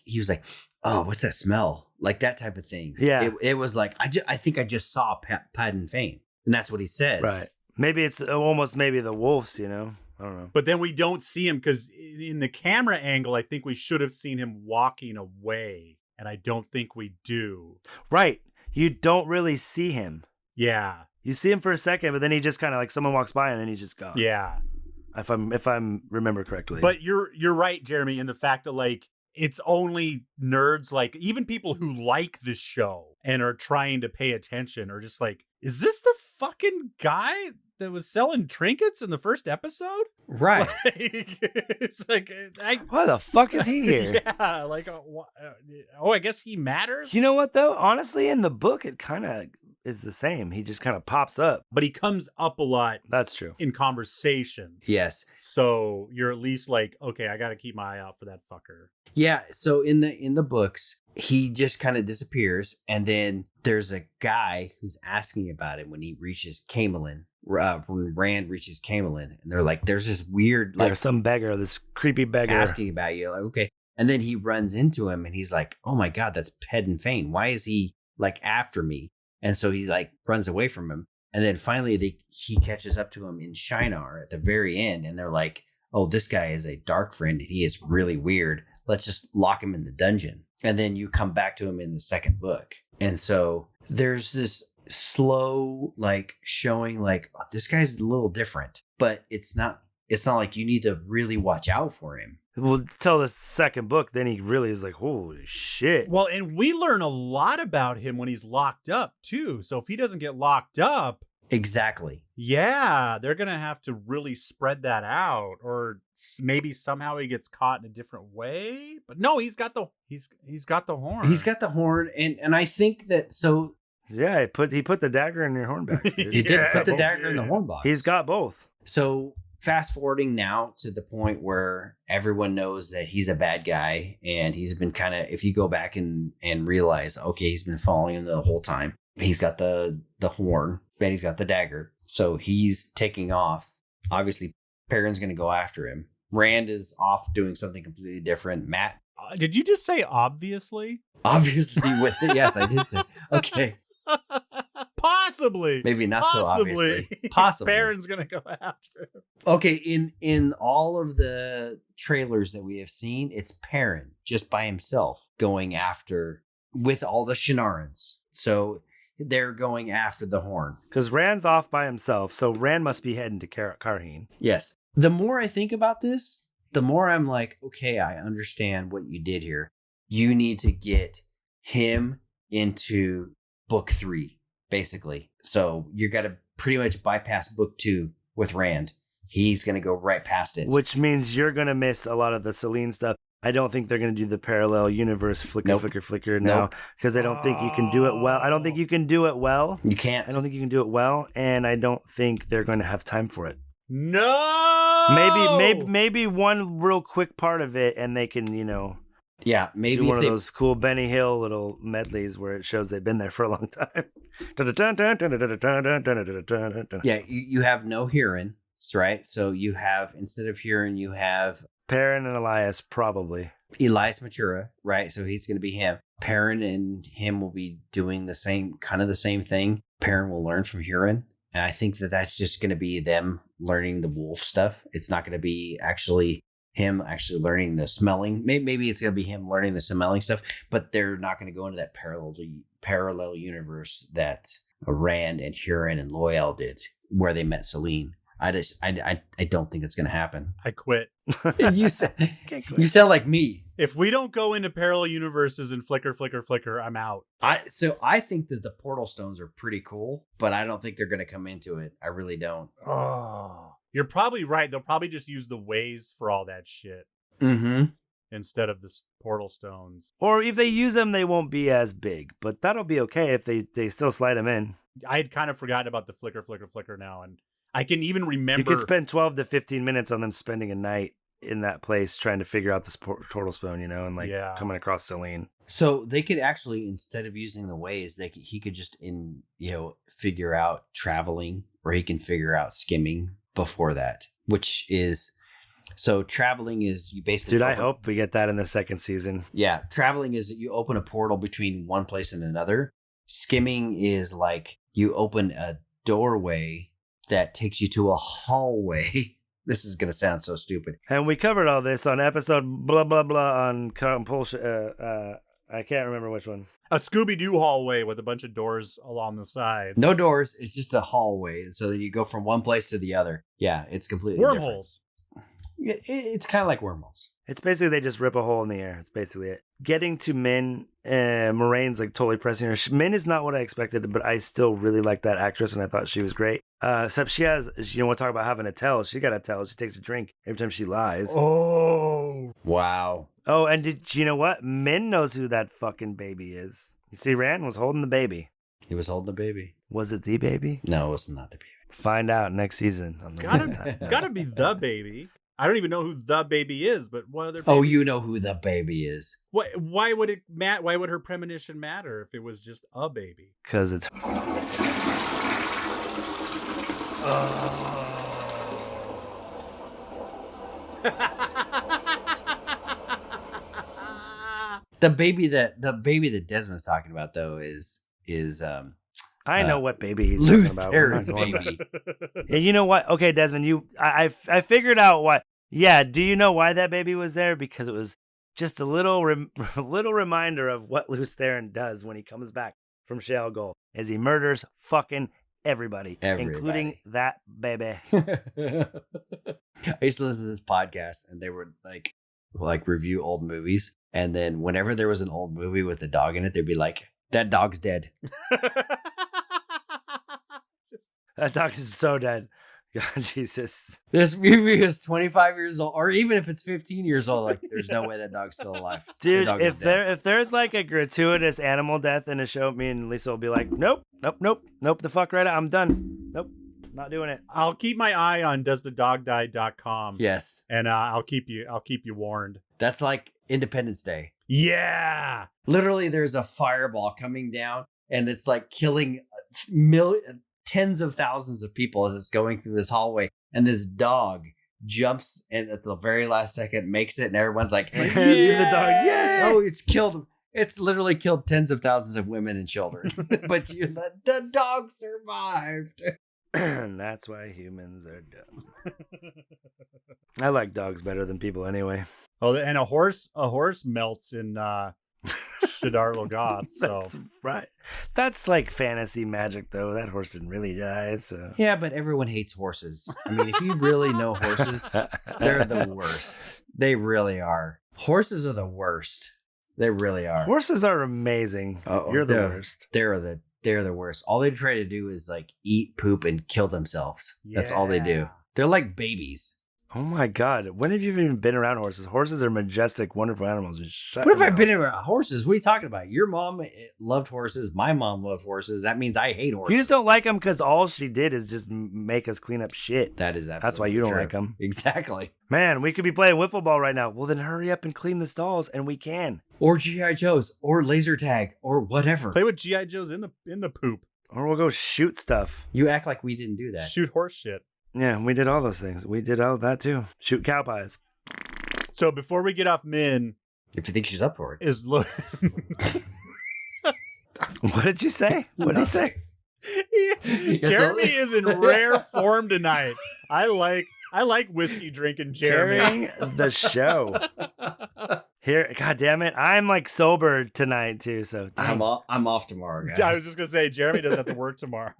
he was like, oh, what's that smell? Like that type of thing. Yeah. It was like, I think I just saw Padden Fane. And that's what he says. Right. Maybe it's almost maybe the wolves, I don't know. But then we don't see him because in the camera angle, I think we should have seen him walking away. And I don't think we do. Right. You don't really see him. Yeah. You see him for a second, but then he just kind of like someone walks by and then he's just gone. Yeah. If I'm remember correctly. But you're right, Jeremy, in the fact that like it's only nerds, like even people who like this show and are trying to pay attention are just like, is this the fucking guy that was selling trinkets in the first episode? Right. Like, it's like, why the fuck is he here? Yeah, like, I guess he matters. You know what though? Honestly, in the book, it kind of is the same. He just kind of pops up. But he comes up a lot. That's true. In conversation. Yes. So you're at least like, okay, I got to keep my eye out for that fucker. Yeah. So in the books, he just kind of disappears, and then there's a guy who's asking about him when he reaches Camelin. When Rand reaches Camelin, and they're like, "There's this weird, like, there's some beggar, this creepy beggar asking about you." Like, okay, and then he runs into him, and he's like, "Oh my god, that's Padden Fane. Why is he like after me?" And so he like runs away from him, and then finally he catches up to him in Shinar at the very end, and they're like, "Oh, this guy is a dark friend, and he is really weird. Let's just lock him in the dungeon." And then you come back to him in the second book, and so there's this slow like showing like, oh, this guy's a little different, but it's not like you need to really watch out for him. Well, tell the second book, then he really is like, holy shit. Well, and we learn a lot about him when he's locked up too. So if he doesn't get locked up, exactly, yeah, they're gonna have to really spread that out, or maybe somehow he gets caught in a different way. But no, he's got the horn. He's got the horn, and I think that so. Yeah, he put the dagger in your horn back. He did put the dagger in the horn box. He's got both. So fast forwarding now to the point where everyone knows that he's a bad guy, and he's been kind of, if you go back and realize, okay, he's been following him the whole time. He's got the horn, and he's got the dagger. So he's taking off. Obviously, Perrin's going to go after him. Rand is off doing something completely different. Matt. Did you just say obviously? Obviously with it. Yes, I did say. Okay. Possibly. Maybe not so obviously. Possibly. Perrin's gonna go after him. Okay, in all of the trailers that we have seen, it's Perrin just by himself going after with all the Shinarans. So they're going after the horn. Because Rand's off by himself, so Rand must be heading to Karheen. Yes. The more I think about this, the more I'm like, okay, I understand what you did here. You need to get him into book 3, basically. So you got to pretty much bypass book 2 with Rand. He's going to go right past it. Which means you're going to miss a lot of the Selene stuff. I don't think they're going to do the parallel universe flicker now, because I don't think you can do it well. I don't think you can do it well. You can't. I don't think you can do it well, and I don't think they're going to have time for it. No! Maybe one real quick part of it, and they can, yeah, maybe do one of those cool Benny Hill little medleys where it shows they've been there for a long time. Yeah, you have no Huron, right? So you have, instead of Huron, you have Perrin and Elias, probably. Elias Matura, right? So he's going to be him. Perrin and him will be doing the same thing. Perrin will learn from Huron. And I think that that's just going to be them learning the wolf stuff. It's not going to be him actually learning the smelling. Maybe it's going to be him learning the smelling stuff, but they're not going to go into that parallel parallel universe that Rand and Huron and Loyal did, where they met Selene. I don't think it's going to happen. I quit. You sound like me. If we don't go into parallel universes and flicker, I'm out. I think that the portal stones are pretty cool, but I don't think they're going to come into it. I really don't. Oh, you're probably right. They'll probably just use the ways for all that shit instead of the portal stones. Or if they use them, they won't be as big, but that'll be okay if they still slide them in. I had kind of forgotten about the flicker now, and I can even remember. You could spend 12 to 15 minutes on them spending a night in that place trying to figure out this portal stone, and coming across Selene. So they could actually, instead of using the ways, he could just figure out traveling, or he can figure out skimming before that, which is so traveling is you basically. Dude, I hope we get that in the second season. Yeah, traveling is you open a portal between one place and another. Skimming is like you open a doorway that takes you to a hallway. This is going to sound so stupid. And we covered all this on episode blah, blah, blah on compulsion. I can't remember which one. A Scooby-Doo hallway with a bunch of doors along the sides. No doors. It's just a hallway. So that you go from one place to the other. Yeah, it's completely wormholes. Different. It's kind of like wormholes. It's basically they just rip a hole in the air. It's basically it. Getting to Min, Moraine's like totally pressing her. Min is not what I expected, but I still really like that actress, and I thought she was great. Except she has, want to talk about having a tell. She got a tell. She takes a drink every time she lies. Oh. Wow. Oh, and you know what? Min knows who that fucking baby is. You see, Rand was holding the baby. He was holding the baby. Was it the baby? No, it was not the baby. Find out next season. It's gotta be the baby. I don't even know who the baby is, but what other baby? Oh, you know who the baby is. Why would it why would her premonition matter if it was just a baby? Because it's The baby that Desmond's talking about though is I know what baby he's loose talking about. baby. Yeah, you know what? Okay, Desmond, I figured out why. Yeah, do you know why that baby was there? Because it was just a little reminder of what Lews Therin does when he comes back from Shale Goal, is he murders fucking everybody, including that baby. I used to listen to this podcast, and they would like review old movies, and then whenever there was an old movie with a dog in it, they'd be like, "That dog's dead." That dog is so dead. God, Jesus. This movie is 25 years old, or even if it's 15 years old, like there's no way that dog's still alive. Dude, if there's like a gratuitous animal death in a show, me and Lisa will be like, nope, the fuck right out. I'm done. Nope, not doing it. I'll keep my eye on doesthedogdie.com. Yes. And I'll keep you warned. That's like Independence Day. Yeah. Literally, there's a fireball coming down, and it's like killing tens of thousands of people as it's going through this hallway, and this dog jumps and at the very last second makes it, and everyone's like, yeah! The dog, yes. Oh, it's literally killed tens of thousands of women and children. But the dog survived. That's why humans are dumb. I like dogs better than people anyway. Oh, and a horse melts in Shadar Logoth. So that's right. That's like fantasy magic, though. That horse didn't really die. So yeah, but everyone hates horses. I mean, if you really know horses, they're the worst. They really are. Horses are the worst. They really are. Horses are amazing. You're the worst. They're the worst. All they try to do is like eat, poop, and kill themselves. Yeah. That's all they do. They're like babies. Oh my God. When have you even been around horses? Horses are majestic, wonderful animals. What have I been around horses? What are you talking about? Your mom loved horses. My mom loved horses. That means I hate horses. You just don't like them because all she did is just make us clean up shit. That is absolutely That's why you don't true. like them. Exactly. Man, we could be playing wiffle ball right now. Well, then hurry up and clean the stalls, and we can. Or G.I. Joes, or laser tag, or whatever. Play with G.I. Joes in the poop. Or we'll go shoot stuff. You act like we didn't do that. Shoot horse shit. Yeah, we did all those things. We did all that too. Shoot cow pies. So before we get off Min, if you think she's up for it, is look. What did you say? What did he say? Jeremy is in rare form tonight. I like whiskey drinking Jeremy. Carrying the show. Here, God damn it. I'm like sober tonight too, so dang. I'm off tomorrow, guys. I was just gonna say Jeremy doesn't have to work tomorrow.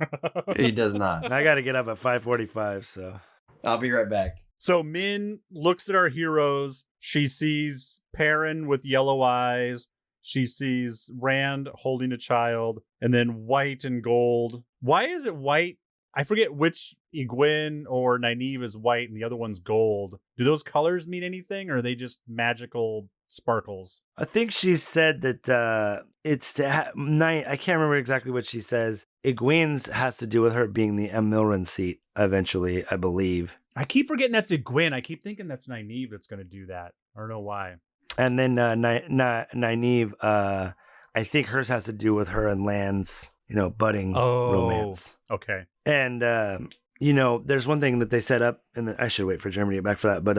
He does not. I gotta get up at 5:45, so I'll be right back. So Min looks at our heroes. She sees Perrin with yellow eyes. She sees Rand holding a child, and then white and gold. Why is it white? I forget which Egwene or Nynaeve is white and the other one's gold. Do those colors mean anything, or are they just magical sparkles? I think she said that it's night. I can't remember exactly what she says. Egwene's has to do with her being the Emilrin seat eventually, I believe. I keep forgetting that's Egwene. I keep thinking that's Nynaeve that's going to do that. I don't know why. And then Nynaeve, I think hers has to do with her and Lan's, budding romance. Okay. And there's one thing that they set up, and I should wait for Germany to get back for that. But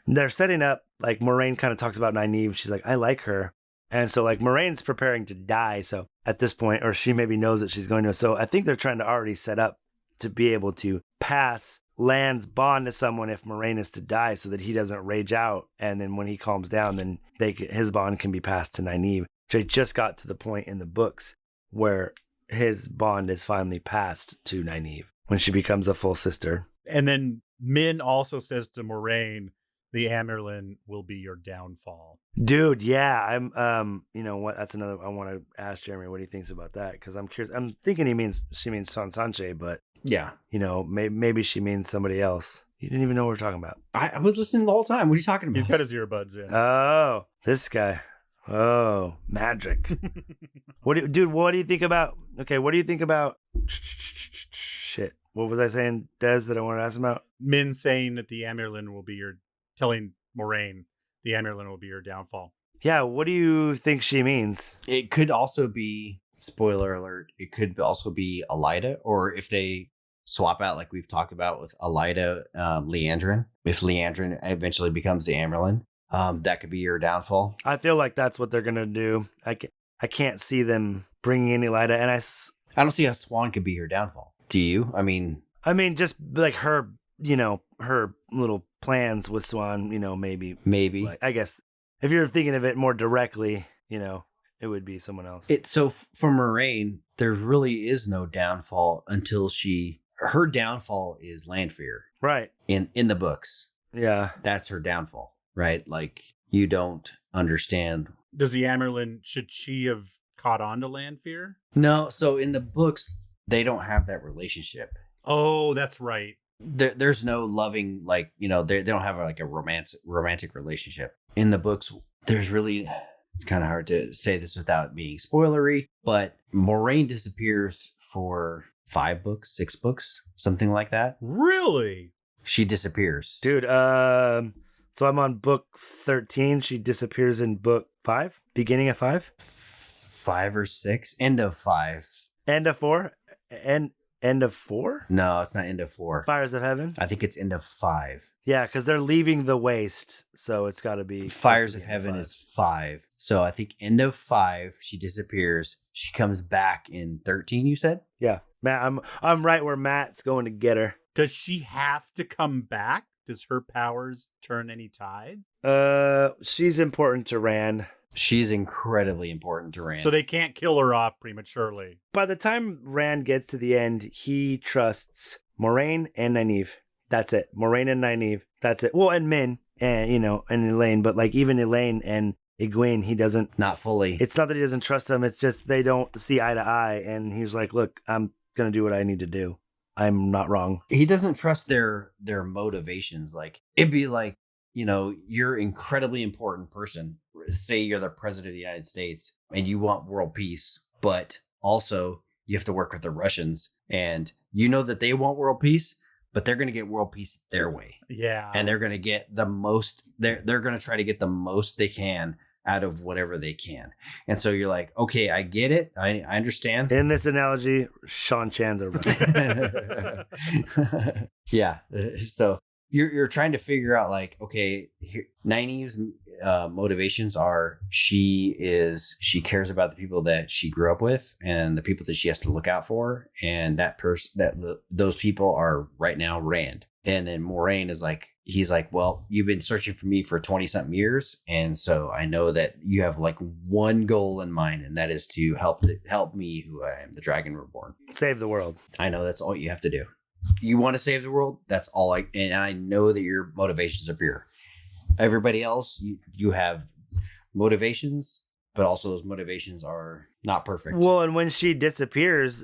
they're setting up, like Moraine kind of talks about Nynaeve. She's like, I like her. And so like Moraine's preparing to die. So at this point, or she maybe knows that she's going to. So I think they're trying to already set up to be able to pass Lan's bond to someone if Moraine is to die, so that he doesn't rage out. And then when he calms down, then his bond can be passed to Nynaeve. Which I just got to the point in the books where his bond is finally passed to Nynaeve when she becomes a full sister. And then Min also says to Moraine, the Amyrlin will be your downfall. Dude, yeah, I'm you know what, that's another, I want to ask Jeremy what he thinks about that, because I'm curious. I'm thinking she means Sanche, but yeah, maybe she means somebody else. You didn't even know what we're talking about. I was listening the whole time. What are you talking about? He's got his earbuds in. Oh, this guy. Oh, magic. What do you think about, shit, what was I saying, Des, that I wanted to ask him about? Min saying that the Amyrlin will be telling Moraine the Amyrlin will be your downfall. Yeah, what do you think she means? It could also be, spoiler alert, it could also be Elida, or if they swap out like we've talked about with Elida, Leandrin, if Leandrin eventually becomes the Amyrlin, that could be your downfall. I feel like that's what they're going to do. I can't see them bringing in Elida, and I don't see how Swan could be your downfall. Do you? I mean, just like her, her little plans with Swan, maybe. Like, I guess if you're thinking of it more directly, it would be someone else. So for Moraine, there really is no downfall until her downfall is land fear. Right. In the books. Yeah. That's her downfall, right? Like, you don't understand. Does the Amyrlin, should she have caught on to land fear? No. So in the books, they don't have that relationship. Oh, that's right. There's no loving, like, they don't have like a romantic relationship. In the books, there's really, it's kind of hard to say this without being spoilery, but Moraine disappears for 5 books, 6 books, something like that. Really? She disappears. Dude, so I'm on book 13. She disappears in book 5, beginning of 5. 5 or 6, end of 5. End of 4? End of 4? No, it's not end of 4. Fires of Heaven? I think it's end of 5. Yeah, because they're leaving the waste, so it's got to be. Fires of Heaven is 5. So I think end of 5, she disappears. She comes back in 13, you said? Yeah. Matt, I'm right where Matt's going to get her. Does she have to come back? Does her powers turn any tide? She's important to Rand. She's incredibly important to Rand. So they can't kill her off prematurely. By the time Rand gets to the end, he trusts Moraine and Nynaeve. That's it. Moraine and Nynaeve. That's it. Well, and Min and, and Elaine. But like even Elaine and Egwene, he doesn't. Not fully. It's not that he doesn't trust them. It's just they don't see eye to eye. And he's like, look, I'm going to do what I need to do. I'm not wrong. He doesn't trust their motivations. Like, it'd be like, you're an incredibly important person. Say you're the president of the United States and you want world peace, but also you have to work with the Russians, and that they want world peace, but they're going to get world peace their way. Yeah. And they're going to get the most, they're going to try to get the most they can out of whatever they can. And so you're like, okay, I get it. I understand. In this analogy, Sean Chan's a runner. Yeah. So you're trying to figure out, like, okay, Nynaeve's motivations are she cares about the people that she grew up with and the people that she has to look out for, and those people are right now Rand. And then Moraine is like, he's like, well, you've been searching for me for 20 something years. And so I know that you have like one goal in mind, and that is to help me, who I am, the Dragon Reborn. Save the world. I know that's all you have to do. You want to save the world? That's all and I know that your motivations are pure. Everybody else, you have motivations, but also those motivations are not perfect. Well, and when she disappears,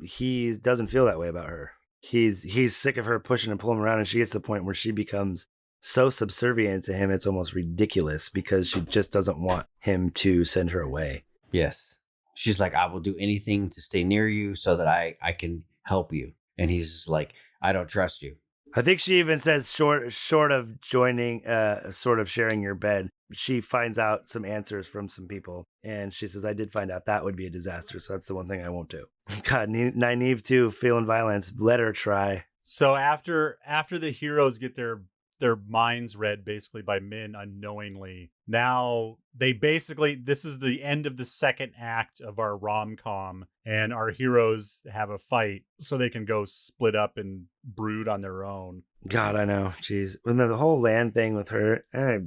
he doesn't feel that way about her. He's sick of her pushing and pulling him around, and she gets to the point where she becomes so subservient to him, it's almost ridiculous, because she just doesn't want him to send her away. Yes. She's like, I will do anything to stay near you so that I can help you. And he's just like, I don't trust you. I think she even says short of joining, sort of sharing your bed, she finds out some answers from some people. And she says, I did find out that would be a disaster. So that's the one thing I won't do. God, Nynaeve too, feeling violence. Let her try. So after the heroes get their minds read basically by Min unknowingly, now this is the end of the second act of our rom-com, and our heroes have a fight so they can go split up and brood on their own. God, I know. Jeez. When the whole land thing with her, I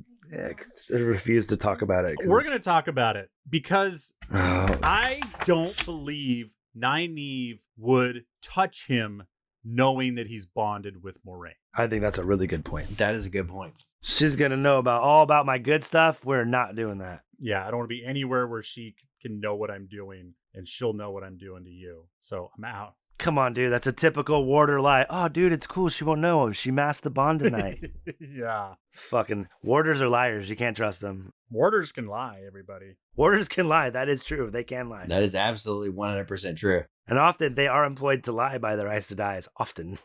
refuse to talk about it. We're going to talk about it because I don't believe Nynaeve would touch him knowing that he's bonded with Moraine. I think that's a really good point. That is a good point. She's going to know all about my good stuff. We're not doing that. Yeah, I don't want to be anywhere where she can know what I'm doing, and she'll know what I'm doing to you. So I'm out. Come on, dude. That's a typical warder lie. Oh, dude, it's cool. She won't know. She masked the bond tonight. Yeah. Fucking warders are liars. You can't trust them. Warders can lie, everybody. Warders can lie. That is true. They can lie. That is absolutely 100% true. And often they are employed to lie by their Aes Sedais. Often.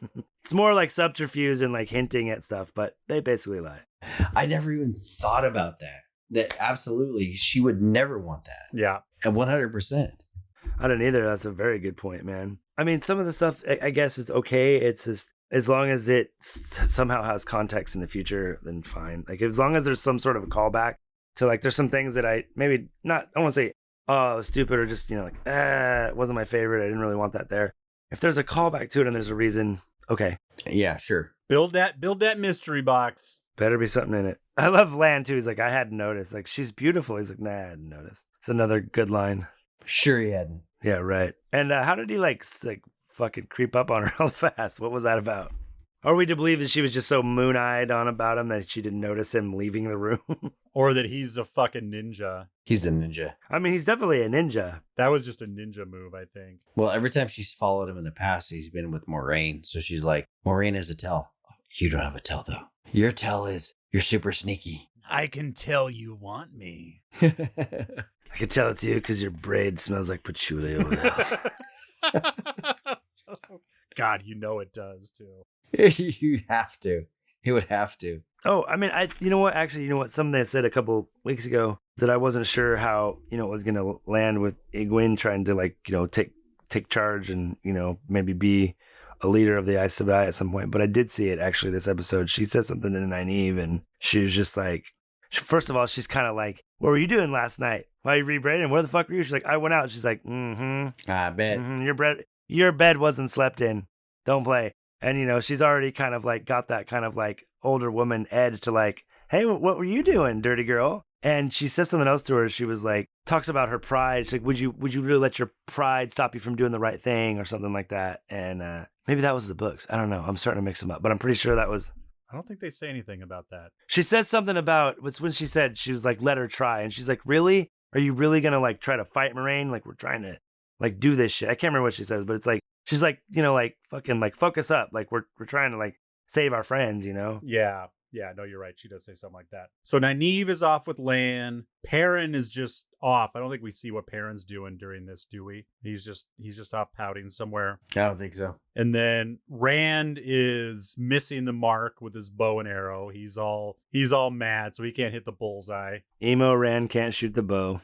It's more like subterfuge and like hinting at stuff, but they basically lie. I never even thought about that. That absolutely, she would never want that. Yeah. At 100%. I don't either. That's a very good point, man. I mean, some of the stuff, I guess it's okay. It's just, as long as it somehow has context in the future, then fine. Like, as long as there's some sort of a callback to, like, there's some things that I maybe not, I don't want to say, oh, it was stupid, or just, you know, like, it wasn't my favorite. I didn't really want that there. If there's a callback to it and there's a reason, okay. Yeah, sure. Build that mystery box. Better be something in it. I love Lan, too. He's like, I hadn't noticed. Like, she's beautiful. He's like, nah, I hadn't noticed. It's another good line. Sure he hadn't. Yeah, right. And how did he like fucking creep up on her real fast? What was that about? Are we to believe that she was just so moon-eyed on about him that she didn't notice him leaving the room? Or that he's a fucking ninja. He's a ninja. I mean, he's definitely a ninja. That was just a ninja move, I think. Well, every time she's followed him in the past, he's been with Moraine. So she's like, Moraine has a tell. You don't have a tell, though. Your tell is you're super sneaky. I can tell you want me. I can tell it's you because your braid smells like patchouli over there. God, you know it does, too. You have to. He would have to. Oh, I mean, you know what? Actually, you know what? Something I said a couple weeks ago is that I wasn't sure how, you know, it was going to land with Egwene trying to, like, you know, take charge and, you know, maybe be a leader of the Aes Sedai at some point. But I did see it, actually, this episode. She said something to Nynaeve, and she was just like, first of all, she's kind of like, what were you doing last night? Why are you rebraiding? Where the fuck were you? She's like, I went out. She's like, I bet. Your bed wasn't slept in. Don't play. And, you know, she's already kind of like got that kind of like older woman edge to like, hey, what were you doing, dirty girl? And she says something else to her. She was like, talks about her pride. She's like, would you really let your pride stop you from doing the right thing or something like that? And maybe that was the books. I don't know. I'm starting to mix them up, but I'm pretty sure that was. I don't think they say anything about that. She says something about, was when she said, she was like, let her try. And she's like, really? Are you really going to like try to fight Moraine? Like, we're trying to like do this shit. I can't remember what she says, but it's like, she's like, you know, like fucking like focus up. Like we're trying to like save our friends, you know? Yeah. Yeah, no, you're right. She does say something like that. So Nynaeve is off with Lan. Perrin is just off. I don't think we see what Perrin's doing during this, do we? He's just off pouting somewhere. I don't think so. And then Rand is missing the mark with his bow and arrow. He's all mad, so he can't hit the bullseye. Emo Rand can't shoot the bow.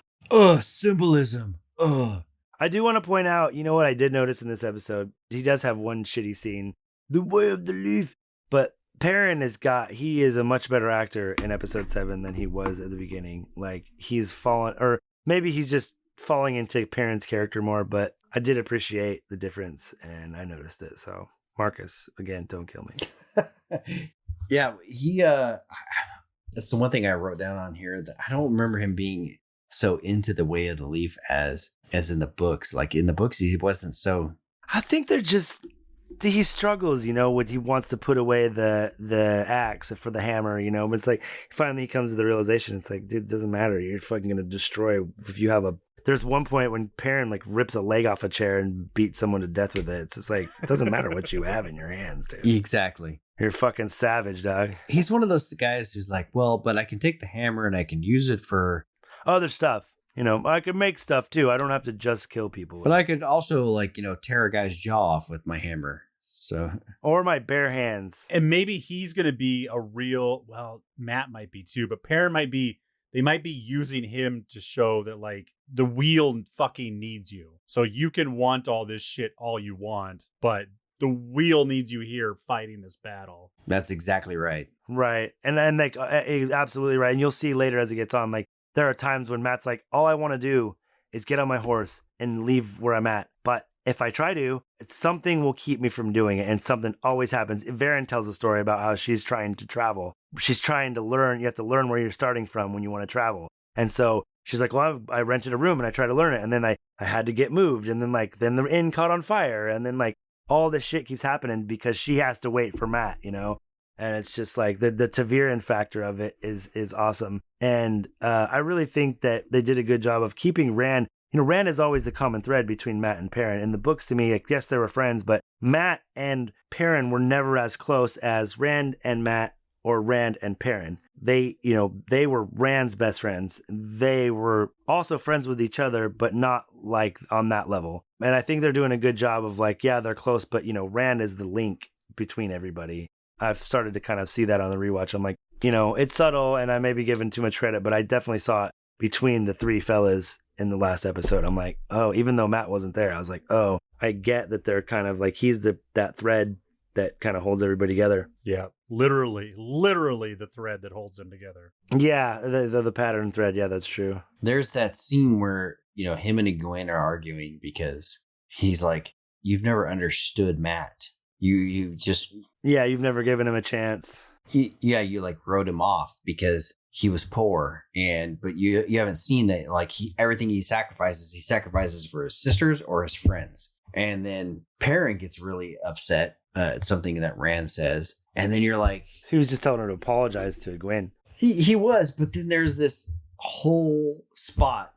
Symbolism. I do want to point out, you know what I did notice in this episode? He does have one shitty scene. The Way of the Leaf. But Perrin he is a much better actor in episode 7 than he was at the beginning. Like, he's fallen, or maybe he's just falling into Perrin's character more, but I did appreciate the difference, and I noticed it. So, Marcus, again, don't kill me. Yeah, he that's the one thing I wrote down on here, that I don't remember him being so into the way of the leaf as in the books. Like in the books, he wasn't so. I think they're just he struggles, when he wants to put away the axe for the hammer, but it's like finally he comes to the realization, it's like, dude, it doesn't matter. You're fucking gonna destroy if you have a. There's one point when Perrin like rips a leg off a chair and beats someone to death with it. It's just like, it doesn't matter what you have in your hands, dude. Exactly. You're fucking savage, dog. He's one of those guys who's like, well, but I can take the hammer and I can use it for other stuff. I could make stuff too. I don't have to just kill people. But I could also tear a guy's jaw off with my hammer. So, or my bare hands. And maybe he's going to be Matt might be too, but Perrin they might be using him to show that like the wheel fucking needs you. So you can want all this shit all you want, but the wheel needs you here fighting this battle. That's exactly right. Right. And like, absolutely right. And you'll see later as it gets on, like there are times when Matt's like, all I want to do is get on my horse and leave where I'm at. But if I try to, something will keep me from doing it. And something always happens. Varen tells a story about how she's trying to travel. She's trying to learn. You have to learn where you're starting from when you want to travel. And so she's like, well, I rented a room and I tried to learn it. And then I had to get moved. And then then the inn caught on fire. And then like all this shit keeps happening because she has to wait for Matt, And it's just like the Taviran factor of it is awesome. And I really think that they did a good job of keeping Rand. Rand is always the common thread between Matt and Perrin. In the books, to me, like, yes, they were friends, but Matt and Perrin were never as close as Rand and Matt or Rand and Perrin. They were Rand's best friends. They were also friends with each other, but not like on that level. And I think they're doing a good job of like, yeah, they're close, but Rand is the link between everybody. I've started to kind of see that on the rewatch. I'm like, it's subtle and I may be giving too much credit, but I definitely saw it between the three fellas in the last episode. I'm like, oh, even though Matt wasn't there, I was like, oh, I get that they're kind of like, he's that thread that kind of holds everybody together. Yeah, literally the thread that holds them together. Yeah, the pattern thread. Yeah, that's true. There's that scene where, him and Egwene are arguing because he's like, you've never understood Matt. You just... Yeah, you've never given him a chance. You like wrote him off because he was poor, but you haven't seen that like everything he sacrifices for his sisters or his friends. And then Perrin gets really upset at something that Rand says, and then you're like, he was just telling her to apologize to Gwen. He was, but then there's this whole spot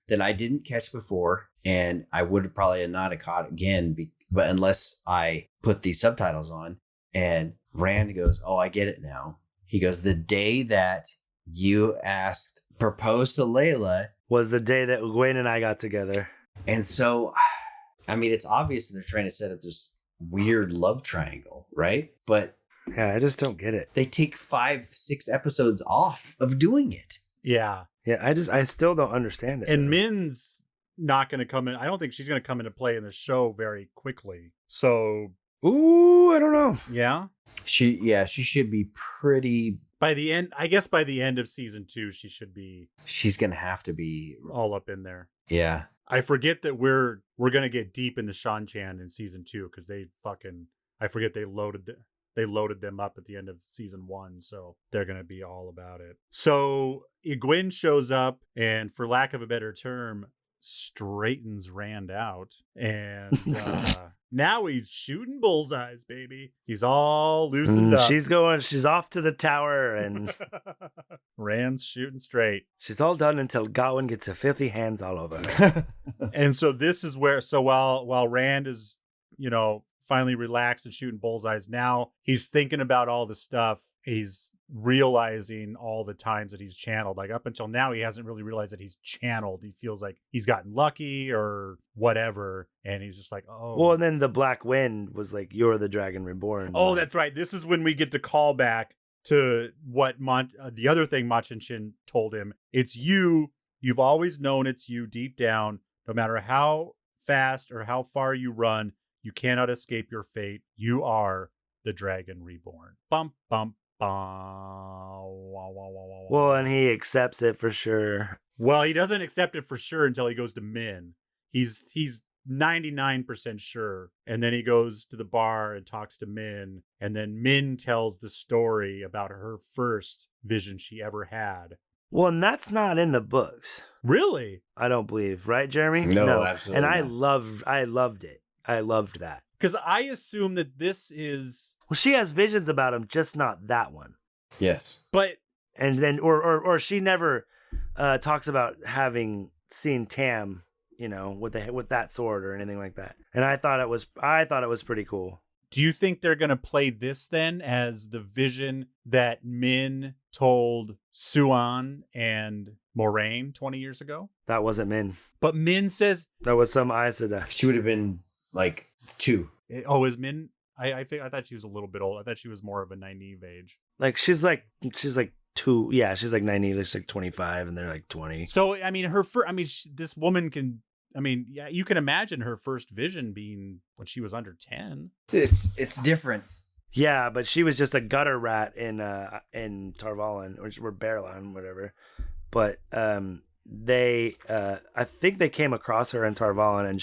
that I didn't catch before, and I would probably not have caught again, but unless I put these subtitles on. And Rand goes, oh, I get it now. He goes, the day that you proposed to Layla was the day that Gwen and I got together. And so, I mean, it's obvious that they're trying to set up this weird love triangle, right? But yeah, I just don't get it. They take 5-6 episodes off of doing it. Yeah. Yeah, I still don't understand it. And Min's not going to come in. I don't think she's going to come into play in the show very quickly. So, I don't know. Yeah. She should be pretty by the end. I guess by the end of season 2, she's going to have to be all up in there. Yeah. I forget that we're going to get deep into Shan-Chan in season 2 because I forget they loaded them up at the end of season 1, so they're going to be all about it. So Egwene shows up and, for lack of a better term, straightens Rand out, and now he's shooting bullseyes, baby. He's all loosened up. She's off to the tower, and Rand's shooting straight. She's all done until Gawain gets her filthy hands all over her. And so this is where, while Rand is, finally relaxed and shooting bullseyes, now he's thinking about all the stuff. He's realizing all the times that he's channeled. Like, up until now, he hasn't really realized that he's channeled. He feels like he's gotten lucky or whatever. And he's just like, oh. Well, and then the Black Wind was like, you're the Dragon Reborn. Oh, that's right. This is when we get the call back to what the other thing Machin told him. It's you. You've always known it's you deep down. No matter how fast or how far you run, you cannot escape your fate. You are the Dragon Reborn. Bum, bum, bum. Well, and he accepts it for sure. Well, he doesn't accept it for sure until he goes to Min. He's 99% sure. And then he goes to the bar and talks to Min. And then Min tells the story about her first vision she ever had. Well, and that's not in the books. Really? I don't believe, right, Jeremy? No, absolutely And not. I loved it. I loved that. Because I assume that this is... Well, she has visions about him, just not that one. Yes. But... And then, or she never talks about having seen Tam, you know, with that sword or anything like that. And I thought it was pretty cool. Do you think they're going to play this then as the vision that Min told Suan and Moraine 20 years ago? That wasn't Min. But Min says... That was some Aes Sedai. She would have been like 2. Oh, is Min... I thought she was a little bit old. I thought she was more of a Nynaeve age. Like, she's like 2. Yeah, she's like 90. She's like 25 and they're like 20. So, I mean, this woman can... I mean, yeah, you can imagine her first vision being when she was under 10. It's different. Yeah, but she was just a gutter rat in Tarvalin or Berlin, whatever. But they I think they came across her in Tarvalin and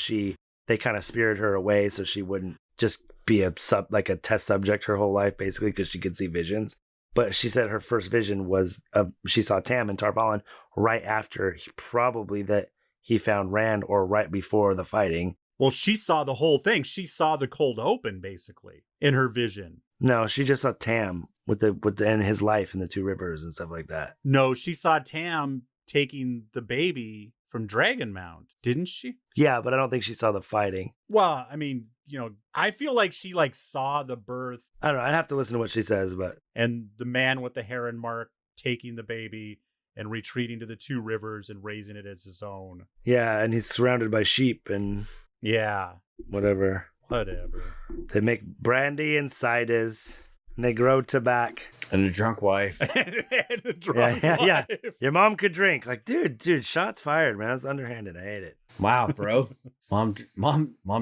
they kind of spirited her away so she wouldn't just be a test subject her whole life, basically, because she could see visions. But she said her first vision was she saw Tam in Tarvalin right after he found Rand, or right before the fighting. Well, she saw the whole thing. She saw the cold open, basically, in her vision. No, she just saw Tam with and his life in the 2 rivers and stuff like that. No, she saw Tam taking the baby from Dragonmount, didn't she? Yeah, but I don't think she saw the fighting. Well, I mean, I feel like she saw the birth. I don't know. I'd have to listen to what she says, but... And the man with the heron mark taking the baby and retreating to the 2 rivers and raising it as his own. Yeah, and he's surrounded by sheep and... Yeah. Whatever. They make brandy and ciders, and they grow tobacco. And a drunk wife. and a drunk wife. Yeah. Your mom could drink. Like, dude, shots fired, man. That's underhanded. I hate it. Wow, bro. Mom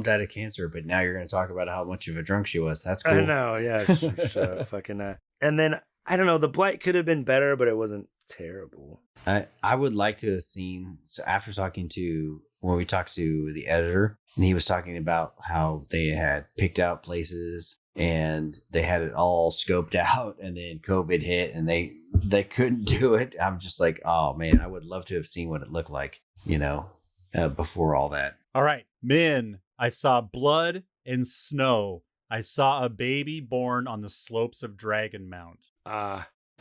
died of cancer, but now you're going to talk about how much of a drunk she was. That's cool. I know, yeah. Fucking... And then, I don't know, the Blight could have been better, but it wasn't terrible. I would like to have seen, so after when we talked to the editor, and he was talking about how they had picked out places and they had it all scoped out, and then COVID hit and they couldn't do it. I'm just like, oh man, I would love to have seen what it looked like, before all that. All right, Min, I saw blood and snow. I saw a baby born on the slopes of Dragonmount.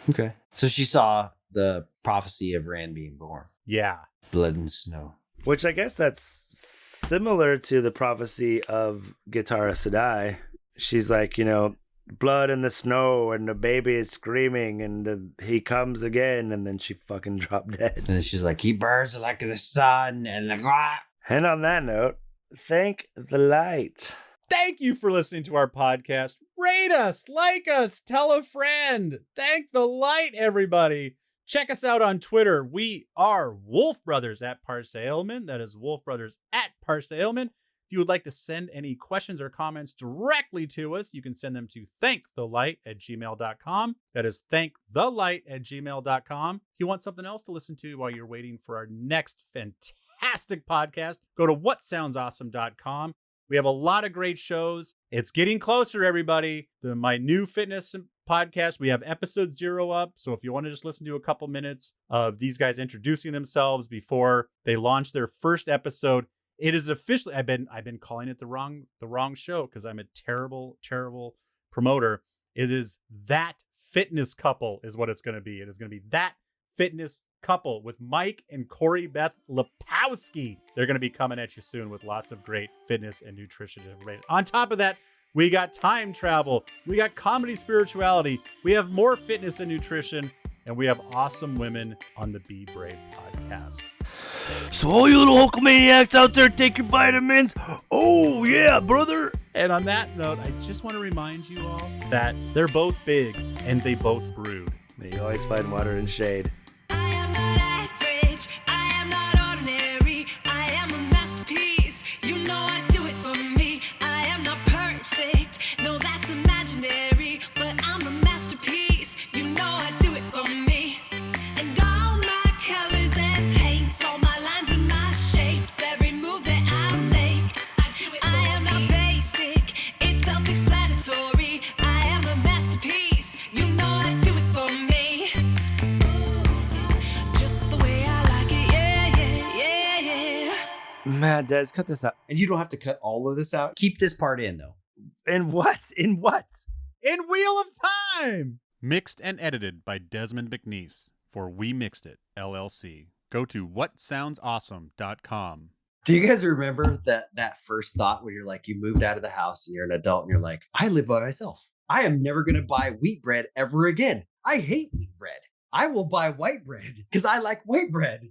Okay. So she saw the prophecy of Rand being born. Yeah. Blood and snow. Which I guess that's similar to the prophecy of Guitarra Sedai. She's like, blood in the snow and the baby is screaming and he comes again, and then she fucking dropped dead. And then she's like, he burns like the sun and the... And on that note, thank the light. Thank you for listening to our podcast. Rate us, like us, tell a friend. Thank the light, everybody. Check us out on Twitter. We are Wolf Brothers at Parsailman. That is Wolf Brothers at Parsailman. If you would like to send any questions or comments directly to us, you can send them to thankthelight@gmail.com. That is thankthelight@gmail.com. If you want something else to listen to while you're waiting for our next fantastic podcast, go to whatsoundsawesome.com. We have a lot of great shows. It's getting closer, everybody. My new fitness podcast, we have episode 0 up. So if you want to just listen to a couple minutes of these guys introducing themselves before they launch their first episode, it is officially, I've been calling it the wrong show because I'm a terrible promoter. It is That Fitness Couple is what it's going to be. It is going to be That Fitness Couple with Mike and Corey Beth Lepowski. They're going to be coming at you soon with lots of great fitness and nutrition information. On top of that, we got time travel, we got comedy spirituality, we have more fitness and nutrition, and we have awesome women on the Be Brave podcast. So all you little Hulkamaniacs out there, take your vitamins. Oh yeah, brother. And on that note, I just want to remind you all that they're both big and they both brood. May you always find water and shade. Yeah, Des, cut this out. And you don't have to cut all of this out. Keep this part in, though. In what? In what? In Wheel of Time. Mixed and edited by Desmond McNeese for We Mixed It, LLC. Go to whatsoundsawesome.com. Do you guys remember that first thought when you're like, you moved out of the house and you're an adult and you're like, I live by myself. I am never going to buy wheat bread ever again. I hate wheat bread. I will buy white bread because I like white bread.